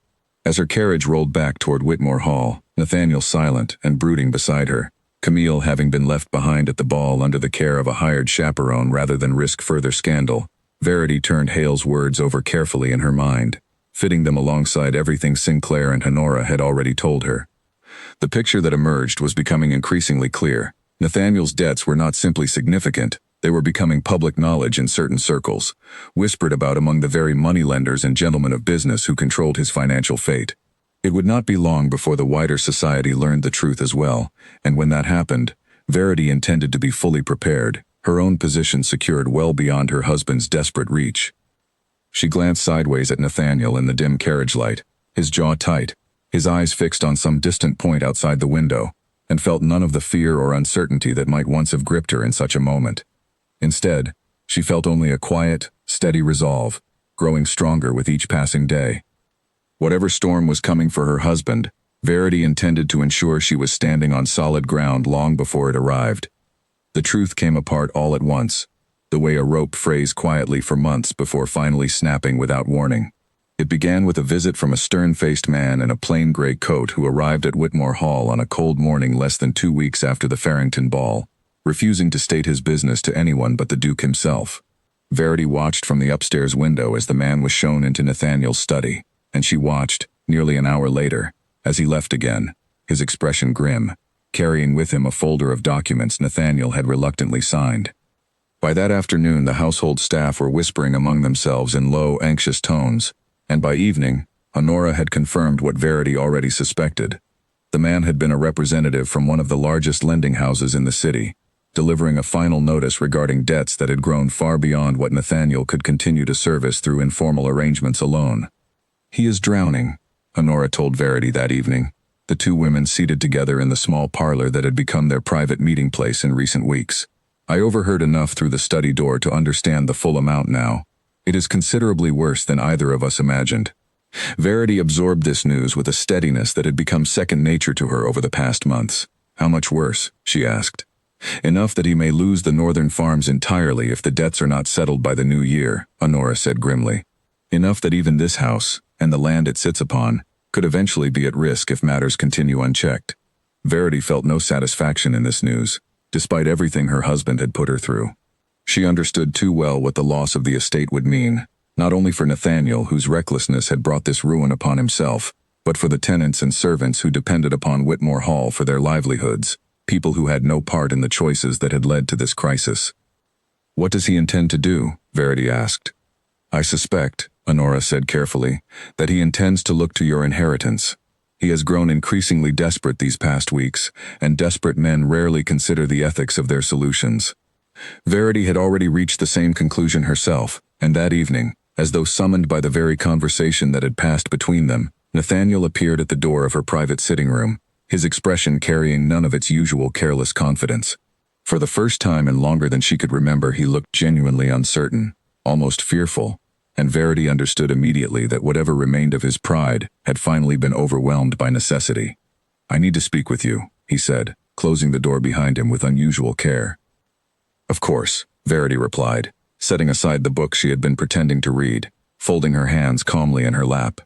As her carriage rolled back toward Whitmore Hall, Nathaniel silent and brooding beside her, Camille having been left behind at the ball under the care of a hired chaperone rather than risk further scandal, Verity turned Hale's words over carefully in her mind, fitting them alongside everything Sinclair and Honora had already told her. The picture that emerged was becoming increasingly clear. Nathaniel's debts were not simply significant, they were becoming public knowledge in certain circles, whispered about among the very moneylenders and gentlemen of business who controlled his financial fate. It would not be long before the wider society learned the truth as well, and when that happened, Verity intended to be fully prepared, her own position secured well beyond her husband's desperate reach. She glanced sideways at Nathaniel in the dim carriage light, his jaw tight, his eyes fixed on some distant point outside the window, and felt none of the fear or uncertainty that might once have gripped her in such a moment. Instead, she felt only a quiet, steady resolve, growing stronger with each passing day. Whatever storm was coming for her husband, Verity intended to ensure she was standing on solid ground long before it arrived. The truth came apart all at once, the way a rope frays quietly for months before finally snapping without warning. It began with a visit from a stern-faced man in a plain gray coat who arrived at Whitmore Hall on a cold morning less than 2 weeks after the Farrington ball, refusing to state his business to anyone but the Duke himself. Verity watched from the upstairs window as the man was shown into Nathaniel's study, and she watched, nearly an hour later, as he left again, his expression grim, carrying with him a folder of documents Nathaniel had reluctantly signed. By that afternoon, the household staff were whispering among themselves in low, anxious tones, and by evening, Honora had confirmed what Verity already suspected. The man had been a representative from one of the largest lending houses in the city, delivering a final notice regarding debts that had grown far beyond what Nathaniel could continue to service through informal arrangements alone. "He is drowning," Honora told Verity that evening, the two women seated together in the small parlor that had become their private meeting place in recent weeks. "I overheard enough through the study door to understand the full amount now. It is considerably worse than either of us imagined." Verity absorbed this news with a steadiness that had become second nature to her over the past months. "How much worse?" she asked. "Enough that he may lose the northern farms entirely if the debts are not settled by the new year," Honora said grimly. "Enough that even this house, and the land it sits upon, could eventually be at risk if matters continue unchecked." Verity felt no satisfaction in this news, despite everything her husband had put her through. She understood too well what the loss of the estate would mean, not only for Nathaniel, whose recklessness had brought this ruin upon himself, but for the tenants and servants who depended upon Whitmore Hall for their livelihoods, people who had no part in the choices that had led to this crisis. "What does he intend to do?" Verity asked. "I suspect," Honora said carefully, "that he intends to look to your inheritance. He has grown increasingly desperate these past weeks, and desperate men rarely consider the ethics of their solutions." Verity had already reached the same conclusion herself, And that evening, as though summoned by the very conversation that had passed between them, Nathaniel appeared at the door of her private sitting room, his expression carrying none of its usual careless confidence. For the first time in longer than she could remember, he looked genuinely uncertain, almost fearful, and Verity understood immediately that whatever remained of his pride had finally been overwhelmed by necessity. "I need to speak with you," he said, closing the door behind him with unusual care. "Of course," Verity replied, setting aside the book she had been pretending to read, folding her hands calmly in her lap.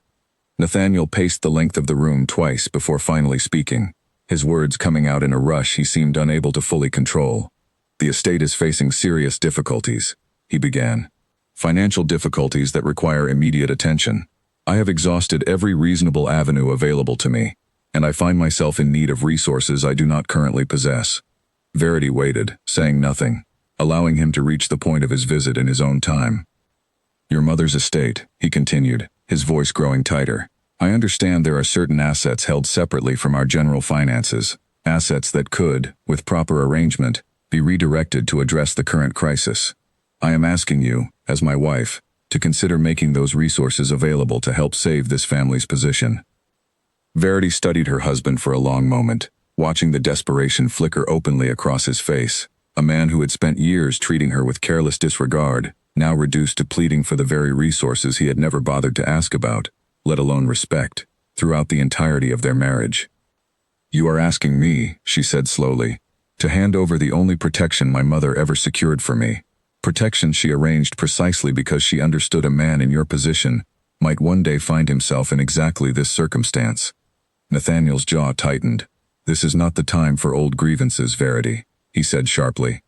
Nathaniel paced the length of the room twice before finally speaking, his words coming out in a rush he seemed unable to fully control. "The estate is facing serious difficulties," he began. "Financial difficulties that require immediate attention. I have exhausted every reasonable avenue available to me, and I find myself in need of resources I do not currently possess." Verity waited, saying nothing, allowing him to reach the point of his visit in his own time. "Your mother's estate," he continued, his voice growing tighter. "I understand there are certain assets held separately from our general finances, assets that could, with proper arrangement, be redirected to address the current crisis. I am asking you, as my wife, to consider making those resources available to help save this family's position." Verity studied her husband for a long moment, watching the desperation flicker openly across his face. A man who had spent years treating her with careless disregard, now reduced to pleading for the very resources he had never bothered to ask about, let alone respect, throughout the entirety of their marriage. "You are asking me," she said slowly, "to hand over the only protection my mother ever secured for me, protection she arranged precisely because she understood a man in your position might one day find himself in exactly this circumstance." Nathaniel's jaw tightened. "This is not the time for old grievances, Verity," he said sharply.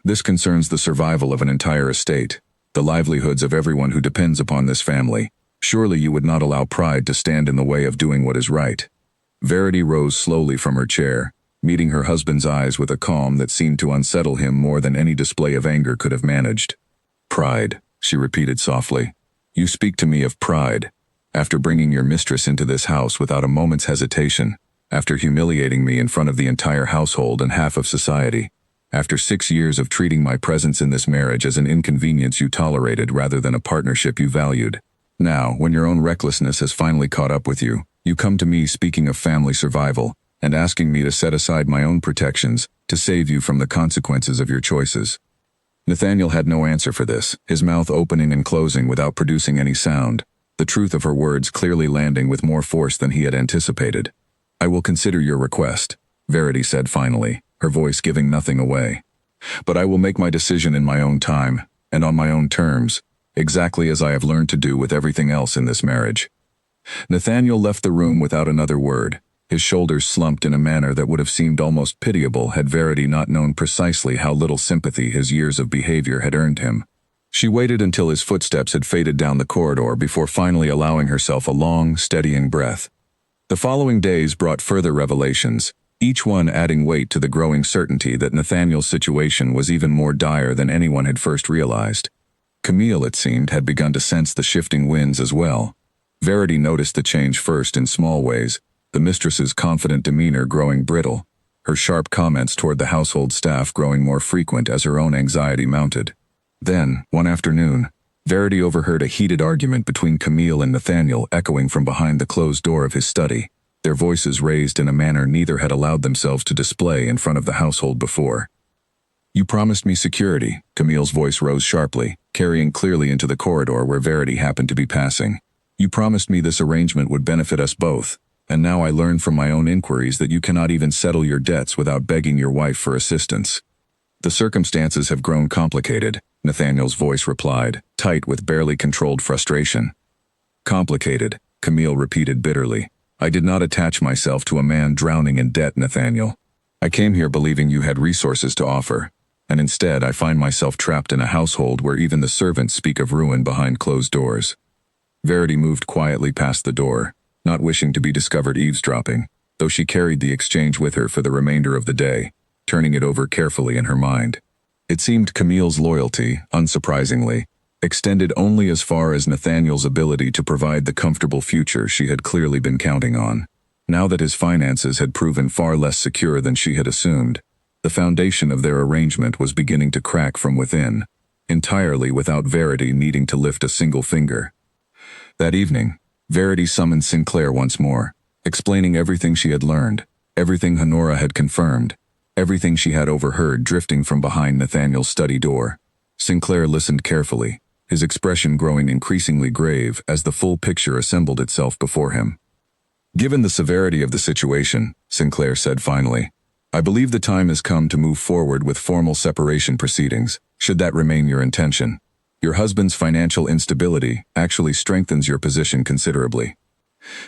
"This concerns the survival of an entire estate, the livelihoods of everyone who depends upon this family. Surely you would not allow pride to stand in the way of doing what is right." Verity rose slowly from her chair, meeting her husband's eyes with a calm that seemed to unsettle him more than any display of anger could have managed. "Pride," she repeated softly. "You speak to me of pride. After bringing your mistress into this house without a moment's hesitation, after humiliating me in front of the entire household and half of society, after 6 years of treating my presence in this marriage as an inconvenience you tolerated rather than a partnership you valued. Now, when your own recklessness has finally caught up with you, you come to me speaking of family survival and asking me to set aside my own protections to save you from the consequences of your choices." Nathaniel had no answer for this, his mouth opening and closing without producing any sound, the truth of her words clearly landing with more force than he had anticipated. "I will consider your request," Verity said finally, her voice giving nothing away. "But I will make my decision in my own time, and on my own terms, exactly as I have learned to do with everything else in this marriage." Nathaniel left the room without another word, his shoulders slumped in a manner that would have seemed almost pitiable had Verity not known precisely how little sympathy his years of behavior had earned him. She waited until his footsteps had faded down the corridor before finally allowing herself a long, steadying breath. The following days brought further revelations, each one adding weight to the growing certainty that Nathaniel's situation was even more dire than anyone had first realized. Camille, it seemed, had begun to sense the shifting winds as well. Verity noticed the change first in small ways, the mistress's confident demeanor growing brittle, her sharp comments toward the household staff growing more frequent as her own anxiety mounted. Then, one afternoon, Verity overheard a heated argument between Camille and Nathaniel echoing from behind the closed door of his study, their voices raised in a manner neither had allowed themselves to display in front of the household before. "You promised me security," Camille's voice rose sharply, carrying clearly into the corridor where Verity happened to be passing. "You promised me this arrangement would benefit us both, and now I learn from my own inquiries that you cannot even settle your debts without begging your wife for assistance." "The circumstances have grown complicated," Nathaniel's voice replied, tight with barely controlled frustration. "Complicated," Camille repeated bitterly. "I did not attach myself to a man drowning in debt, Nathaniel. I came here believing you had resources to offer, and instead I find myself trapped in a household where even the servants speak of ruin behind closed doors." Verity moved quietly past the door, not wishing to be discovered eavesdropping, though she carried the exchange with her for the remainder of the day, turning it over carefully in her mind. It seemed Camille's loyalty, unsurprisingly, extended only as far as Nathaniel's ability to provide the comfortable future she had clearly been counting on. Now that his finances had proven far less secure than she had assumed, the foundation of their arrangement was beginning to crack from within. entirely without Verity needing to lift a single finger. That evening, Verity summoned Sinclair once more, explaining everything she had learned, everything Honora had confirmed, everything she had overheard drifting from behind Nathaniel's study door. Sinclair listened carefully, his expression growing increasingly grave as the full picture assembled itself before him. "Given the severity of the situation," Sinclair said finally, "I believe the time has come to move forward with formal separation proceedings, should that remain your intention. Your husband's financial instability actually strengthens your position considerably.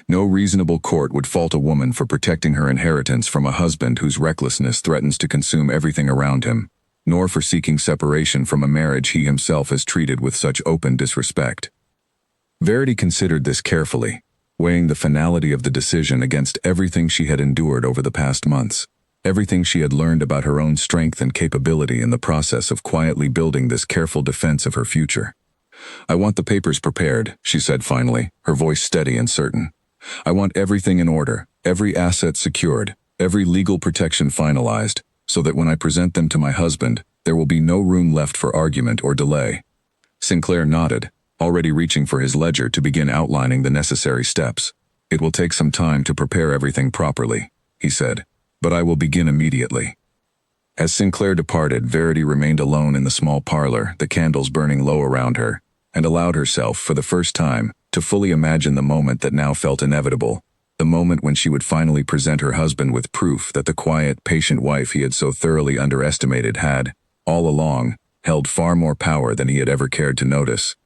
No reasonable court would fault a woman for protecting her inheritance from a husband whose recklessness threatens to consume everything around him, nor for seeking separation from a marriage he himself has treated with such open disrespect." Verity considered this carefully, weighing the finality of the decision against everything she had endured over the past months, everything she had learned about her own strength and capability in the process of quietly building this careful defense of her future. "I want the papers prepared," she said finally, her voice steady and certain. "I want everything in order, every asset secured, every legal protection finalized, so that when I present them to my husband, there will be no room left for argument or delay." Sinclair nodded, already reaching for his ledger to begin outlining the necessary steps. "It will take some time to prepare everything properly," he said, "but I will begin immediately." As Sinclair departed, Verity remained alone in the small parlor, the candles burning low around her, and allowed herself, for the first time, to fully imagine the moment that now felt inevitable, the moment when she would finally present her husband with proof that the quiet, patient wife he had so thoroughly underestimated had, all along, held far more power than he had ever cared to notice.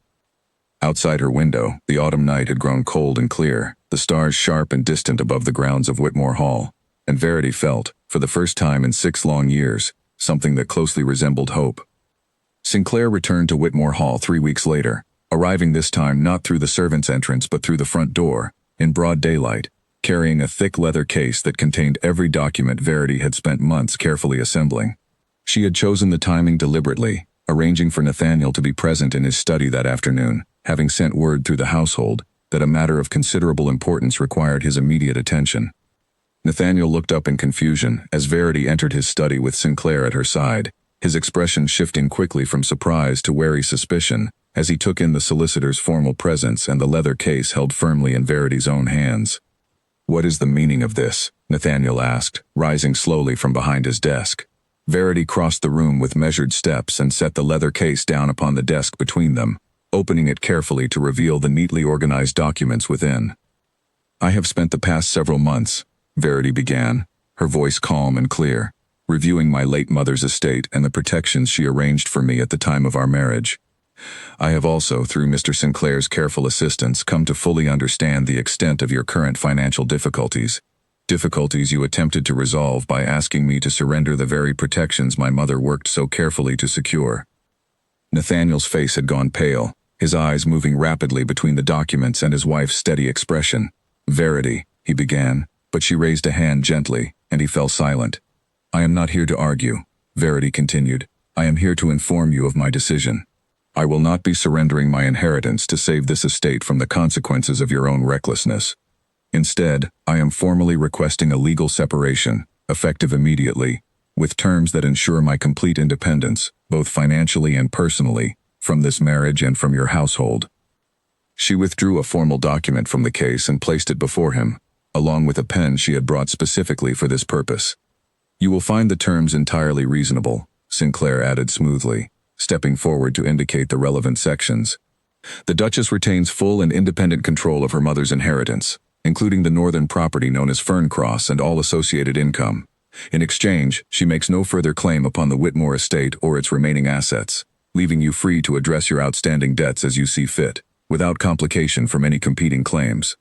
Outside her window, the autumn night had grown cold and clear, the stars sharp and distant above the grounds of Whitmore Hall, and Verity felt, for the first time in 6 long years, something that closely resembled hope. Sinclair returned to Whitmore Hall 3 weeks later, arriving this time not through the servants' entrance but through the front door, in broad daylight, carrying a thick leather case that contained every document Verity had spent months carefully assembling. She had chosen the timing deliberately, arranging for Nathaniel to be present in his study that afternoon, having sent word through the household that a matter of considerable importance required his immediate attention. Nathaniel looked up in confusion as Verity entered his study with Sinclair at her side, his expression shifting quickly from surprise to wary suspicion as he took in the solicitor's formal presence and the leather case held firmly in Verity's own hands. "What is the meaning of this?" Nathaniel asked, rising slowly from behind his desk. Verity crossed the room with measured steps and set the leather case down upon the desk between them, opening it carefully to reveal the neatly organized documents within. "I have spent the past several months," Verity began, her voice calm and clear, "reviewing my late mother's estate and the protections she arranged for me at the time of our marriage. I have also, through Mr. Sinclair's careful assistance, come to fully understand the extent of your current financial difficulties you attempted to resolve by asking me to surrender the very protections my mother worked so carefully to secure." Nathaniel's face had gone pale, his eyes moving rapidly between the documents and his wife's steady expression. "Verity," he began, but she raised a hand gently, and he fell silent. "I am not here to argue," Verity continued. "I am here to inform you of my decision. I will not be surrendering my inheritance to save this estate from the consequences of your own recklessness. Instead, I am formally requesting a legal separation, effective immediately, with terms that ensure my complete independence, both financially and personally, from this marriage and from your household." She withdrew a formal document from the case and placed it before him, along with a pen she had brought specifically for this purpose. "You will find the terms entirely reasonable," Sinclair added smoothly, stepping forward to indicate the relevant sections. "The Duchess retains full and independent control of her mother's inheritance, including the northern property known as Ferncross and all associated income. In exchange, she makes no further claim upon the Whitmore estate or its remaining assets, leaving you free to address your outstanding debts as you see fit, without complication from any competing claims."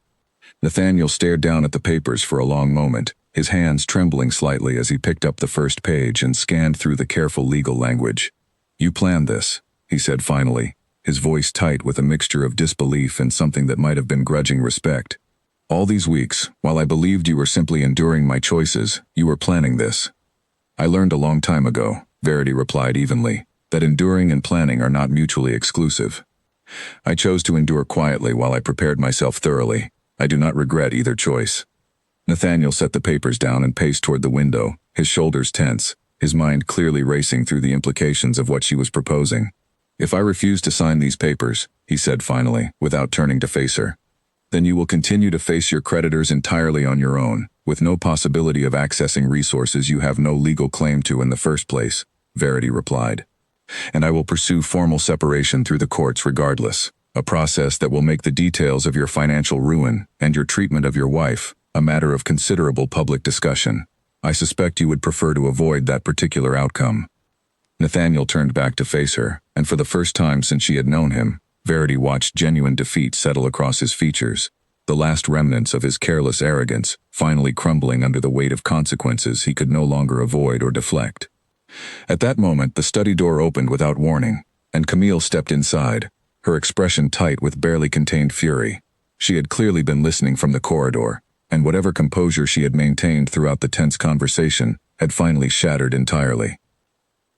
Nathaniel stared down at the papers for a long moment, his hands trembling slightly as he picked up the first page and scanned through the careful legal language. "You planned this," he said finally, his voice tight with a mixture of disbelief and something that might have been grudging respect. "All these weeks, while I believed you were simply enduring my choices, you were planning this." "I learned a long time ago," Verity replied evenly, "that enduring and planning are not mutually exclusive. I chose to endure quietly while I prepared myself thoroughly. I do not regret either choice." Nathaniel set the papers down and paced toward the window, his shoulders tense, his mind clearly racing through the implications of what she was proposing. "If I refuse to sign these papers," he said finally, without turning to face her, "then you will continue to face your creditors entirely on your own, with no possibility of accessing resources you have no legal claim to in the first place," Verity replied. "And I will pursue formal separation through the courts regardless, a process that will make the details of your financial ruin and your treatment of your wife a matter of considerable public discussion. I suspect you would prefer to avoid that particular outcome." Nathaniel turned back to face her, and for the first time since she had known him, Verity watched genuine defeat settle across his features, the last remnants of his careless arrogance finally crumbling under the weight of consequences he could no longer avoid or deflect. At that moment, the study door opened without warning, and Camille stepped inside, her expression tight with barely contained fury. She had clearly been listening from the corridor, and whatever composure she had maintained throughout the tense conversation had finally shattered entirely.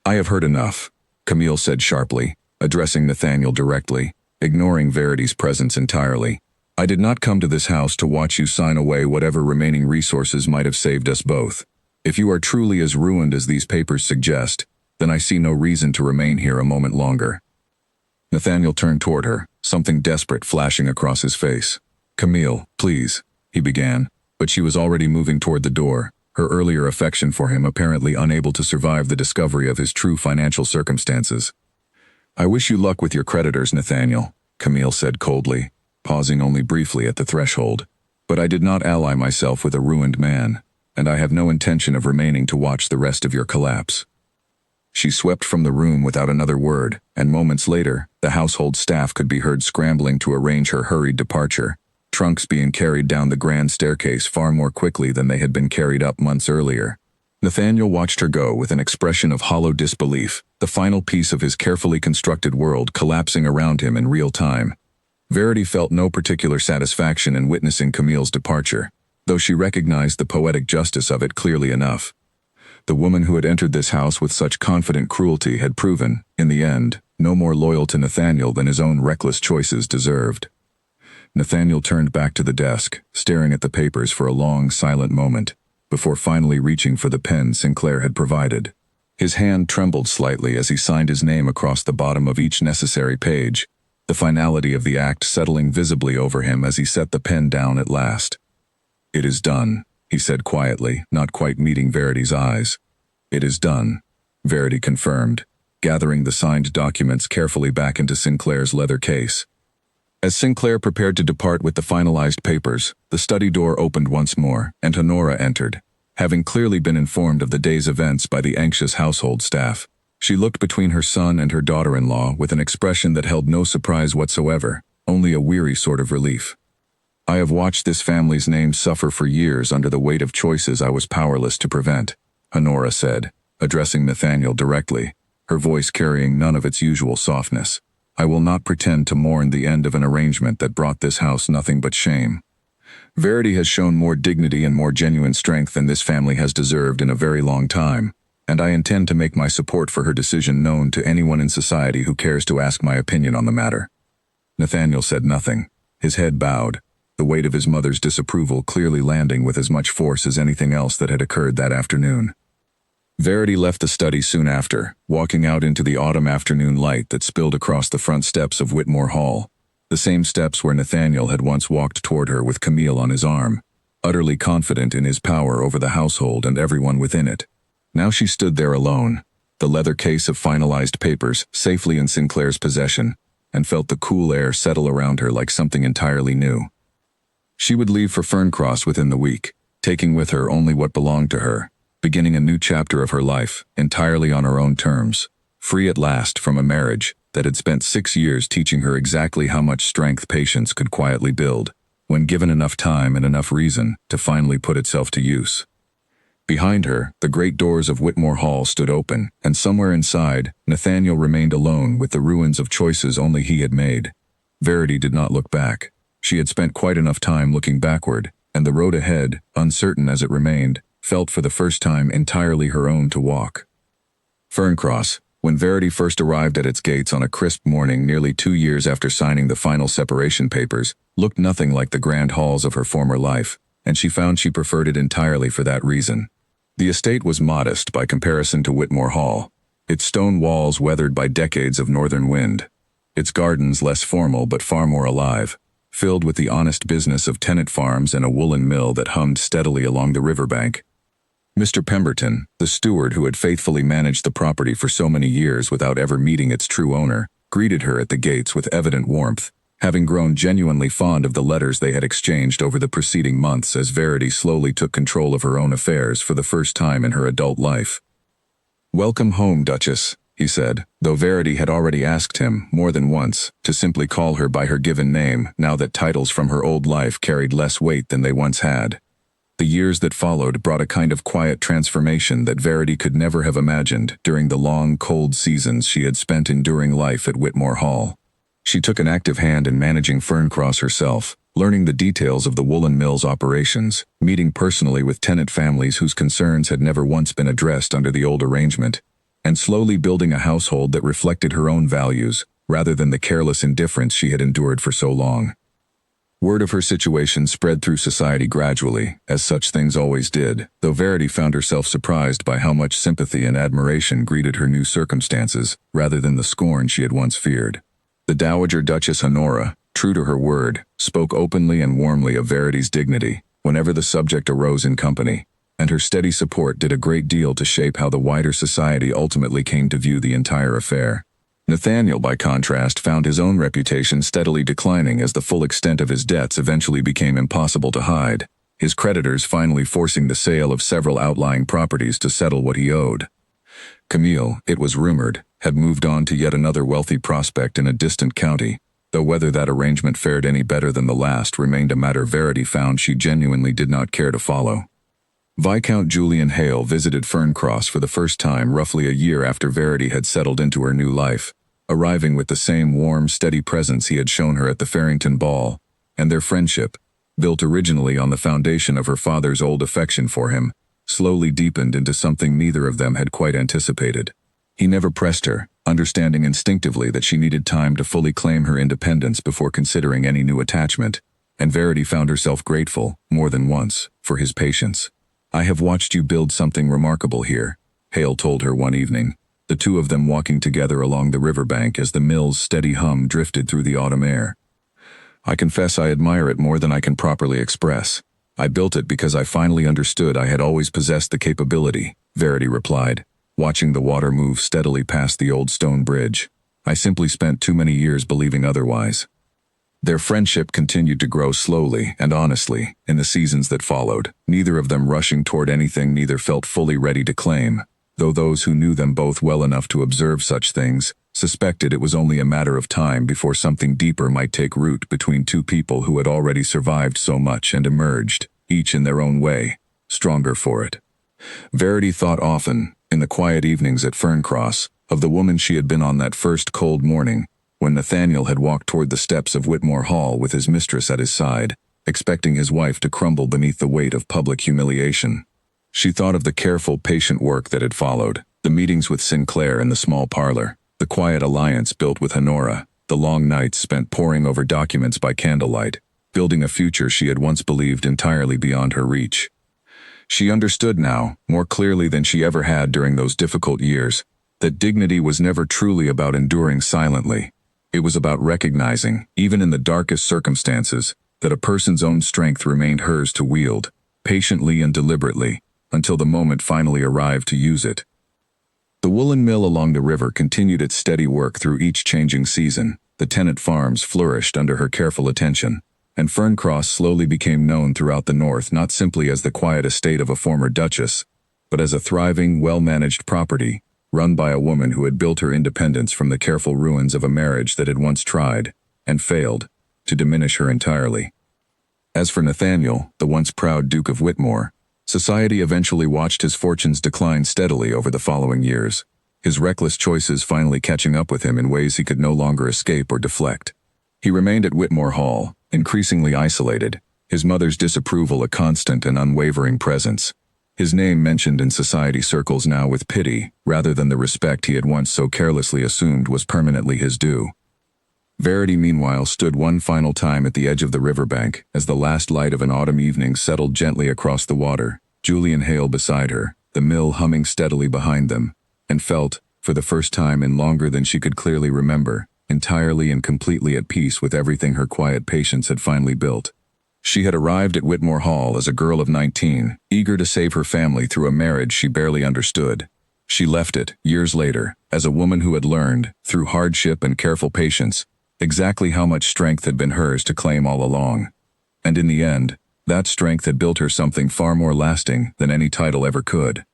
"I have heard enough," Camille said sharply, addressing Nathaniel directly, ignoring Verity's presence entirely. "I did not come to this house to watch you sign away whatever remaining resources might have saved us both. If you are truly as ruined as these papers suggest, then I see no reason to remain here a moment longer." Nathaniel turned toward her, something desperate flashing across his face. "Camille, please," he began, but she was already moving toward the door, her earlier affection for him apparently unable to survive the discovery of his true financial circumstances. "I wish you luck with your creditors, Nathaniel," Camille said coldly, pausing only briefly at the threshold. "But I did not ally myself with a ruined man, and I have no intention of remaining to watch the rest of your collapse." She swept from the room without another word, and moments later, the household staff could be heard scrambling to arrange her hurried departure, trunks being carried down the grand staircase far more quickly than they had been carried up months earlier. Nathaniel watched her go with an expression of hollow disbelief, the final piece of his carefully constructed world collapsing around him in real time. Verity felt no particular satisfaction in witnessing Camille's departure, though she recognized the poetic justice of it clearly enough. The woman who had entered this house with such confident cruelty had proven, in the end, no more loyal to Nathaniel than his own reckless choices deserved. Nathaniel turned back to the desk, staring at the papers for a long, silent moment, before finally reaching for the pen Sinclair had provided. His hand trembled slightly as he signed his name across the bottom of each necessary page, the finality of the act settling visibly over him as he set the pen down at last. "It is done," he said quietly, not quite meeting Verity's eyes. "It is done," Verity confirmed, gathering the signed documents carefully back into Sinclair's leather case. As Sinclair prepared to depart with the finalized papers, the study door opened once more, and Honora entered, having clearly been informed of the day's events by the anxious household staff. She looked between her son and her daughter-in-law with an expression that held no surprise whatsoever, only a weary sort of relief. "I have watched this family's name suffer for years under the weight of choices I was powerless to prevent," Honora said, addressing Nathaniel directly, her voice carrying none of its usual softness. "I will not pretend to mourn the end of an arrangement that brought this house nothing but shame. Verity has shown more dignity and more genuine strength than this family has deserved in a very long time, and I intend to make my support for her decision known to anyone in society who cares to ask my opinion on the matter." Nathaniel said nothing, his head bowed, the weight of his mother's disapproval clearly landing with as much force as anything else that had occurred that afternoon. Verity left the study soon after, walking out into the autumn afternoon light that spilled across the front steps of Whitmore Hall, the same steps where Nathaniel had once walked toward her with Camille on his arm, utterly confident in his power over the household and everyone within it. Now she stood there alone, the leather case of finalized papers safely in Sinclair's possession, and felt the cool air settle around her like something entirely new. She would leave for Ferncross within the week, taking with her only what belonged to her, beginning a new chapter of her life, entirely on her own terms, free at last from a marriage that had spent 6 years teaching her exactly how much strength patience could quietly build, when given enough time and enough reason to finally put itself to use. Behind her, the great doors of Whitmore Hall stood open, and somewhere inside, Nathaniel remained alone with the ruins of choices only he had made. Verity did not look back. She had spent quite enough time looking backward, and the road ahead, uncertain as it remained, felt for the first time entirely her own to walk. Ferncross, when Verity first arrived at its gates on a crisp morning nearly 2 years after signing the final separation papers, looked nothing like the grand halls of her former life, and she found she preferred it entirely for that reason. The estate was modest by comparison to Whitmore Hall. its stone walls weathered by decades of northern wind, its gardens less formal but far more alive, filled with the honest business of tenant farms and a woolen mill that hummed steadily along the riverbank. Mr. Pemberton, the steward who had faithfully managed the property for so many years without ever meeting its true owner, greeted her at the gates with evident warmth, having grown genuinely fond of the letters they had exchanged over the preceding months as Verity slowly took control of her own affairs for the first time in her adult life. "Welcome home, Duchess," he said, though Verity had already asked him, more than once, to simply call her by her given name now that titles from her old life carried less weight than they once had. The years that followed brought a kind of quiet transformation that Verity could never have imagined during the long, cold seasons she had spent enduring life at Whitmore Hall. She took an active hand in managing Ferncross herself, learning the details of the woolen mill's operations, meeting personally with tenant families whose concerns had never once been addressed under the old arrangement, and slowly building a household that reflected her own values, rather than the careless indifference she had endured for so long. Word of her situation spread through society gradually, as such things always did, though Verity found herself surprised by how much sympathy and admiration greeted her new circumstances, rather than the scorn she had once feared. The Dowager Duchess Honora, true to her word, spoke openly and warmly of Verity's dignity, whenever the subject arose in company, and her steady support did a great deal to shape how the wider society ultimately came to view the entire affair. Nathaniel, by contrast, found his own reputation steadily declining as the full extent of his debts eventually became impossible to hide, his creditors finally forcing the sale of several outlying properties to settle what he owed. Camille, it was rumored, had moved on to yet another wealthy prospect in a distant county, though whether that arrangement fared any better than the last remained a matter Verity found she genuinely did not care to follow. Viscount Julian Hale visited Ferncross for the first time roughly a year after Verity had settled into her new life, arriving with the same warm, steady presence he had shown her at the Farrington Ball, and their friendship, built originally on the foundation of her father's old affection for him, slowly deepened into something neither of them had quite anticipated. He never pressed her, understanding instinctively that she needed time to fully claim her independence before considering any new attachment, and Verity found herself grateful, more than once, for his patience. "I have watched you build something remarkable here," Hale told her one evening, the two of them walking together along the riverbank as the mill's steady hum drifted through the autumn air. "I confess I admire it more than I can properly express. I built it because I finally understood I had always possessed the capability," Verity replied, watching the water move steadily past the old stone bridge. "I simply spent too many years believing otherwise." Their friendship continued to grow slowly and honestly in the seasons that followed, neither of them rushing toward anything neither felt fully ready to claim, though those who knew them both well enough to observe such things suspected it was only a matter of time before something deeper might take root between two people who had already survived so much and emerged, each in their own way, stronger for it. Verity thought often, in the quiet evenings at Ferncross, of the woman she had been on that first cold morning, when Nathaniel had walked toward the steps of Whitmore Hall with his mistress at his side, expecting his wife to crumble beneath the weight of public humiliation. She thought of the careful, patient work that had followed, the meetings with Sinclair in the small parlor, the quiet alliance built with Honora, the long nights spent poring over documents by candlelight, building a future she had once believed entirely beyond her reach. She understood now, more clearly than she ever had during those difficult years, that dignity was never truly about enduring silently. It was about recognizing, even in the darkest circumstances, that a person's own strength remained hers to wield, patiently and deliberately, until the moment finally arrived to use it. The woolen mill along the river continued its steady work through each changing season, the tenant farms flourished under her careful attention, and Ferncross slowly became known throughout the north not simply as the quiet estate of a former duchess, but as a thriving, well-managed property, run by a woman who had built her independence from the careful ruins of a marriage that had once tried, and failed, to diminish her entirely. As for Nathaniel, the once proud Duke of Whitmore, society eventually watched his fortunes decline steadily over the following years, his reckless choices finally catching up with him in ways he could no longer escape or deflect. He remained at Whitmore Hall, increasingly isolated, his mother's disapproval a constant and unwavering presence, his name mentioned in society circles now with pity, rather than the respect he had once so carelessly assumed was permanently his due. Verity, meanwhile, stood one final time at the edge of the riverbank as the last light of an autumn evening settled gently across the water, Julian Hale beside her, the mill humming steadily behind them, and felt, for the first time in longer than she could clearly remember, entirely and completely at peace with everything her quiet patience had finally built. She had arrived at Whitmore Hall as a girl of 19, eager to save her family through a marriage she barely understood. She left it, years later, as a woman who had learned, through hardship and careful patience, exactly how much strength had been hers to claim all along. And in the end, that strength had built her something far more lasting than any title ever could.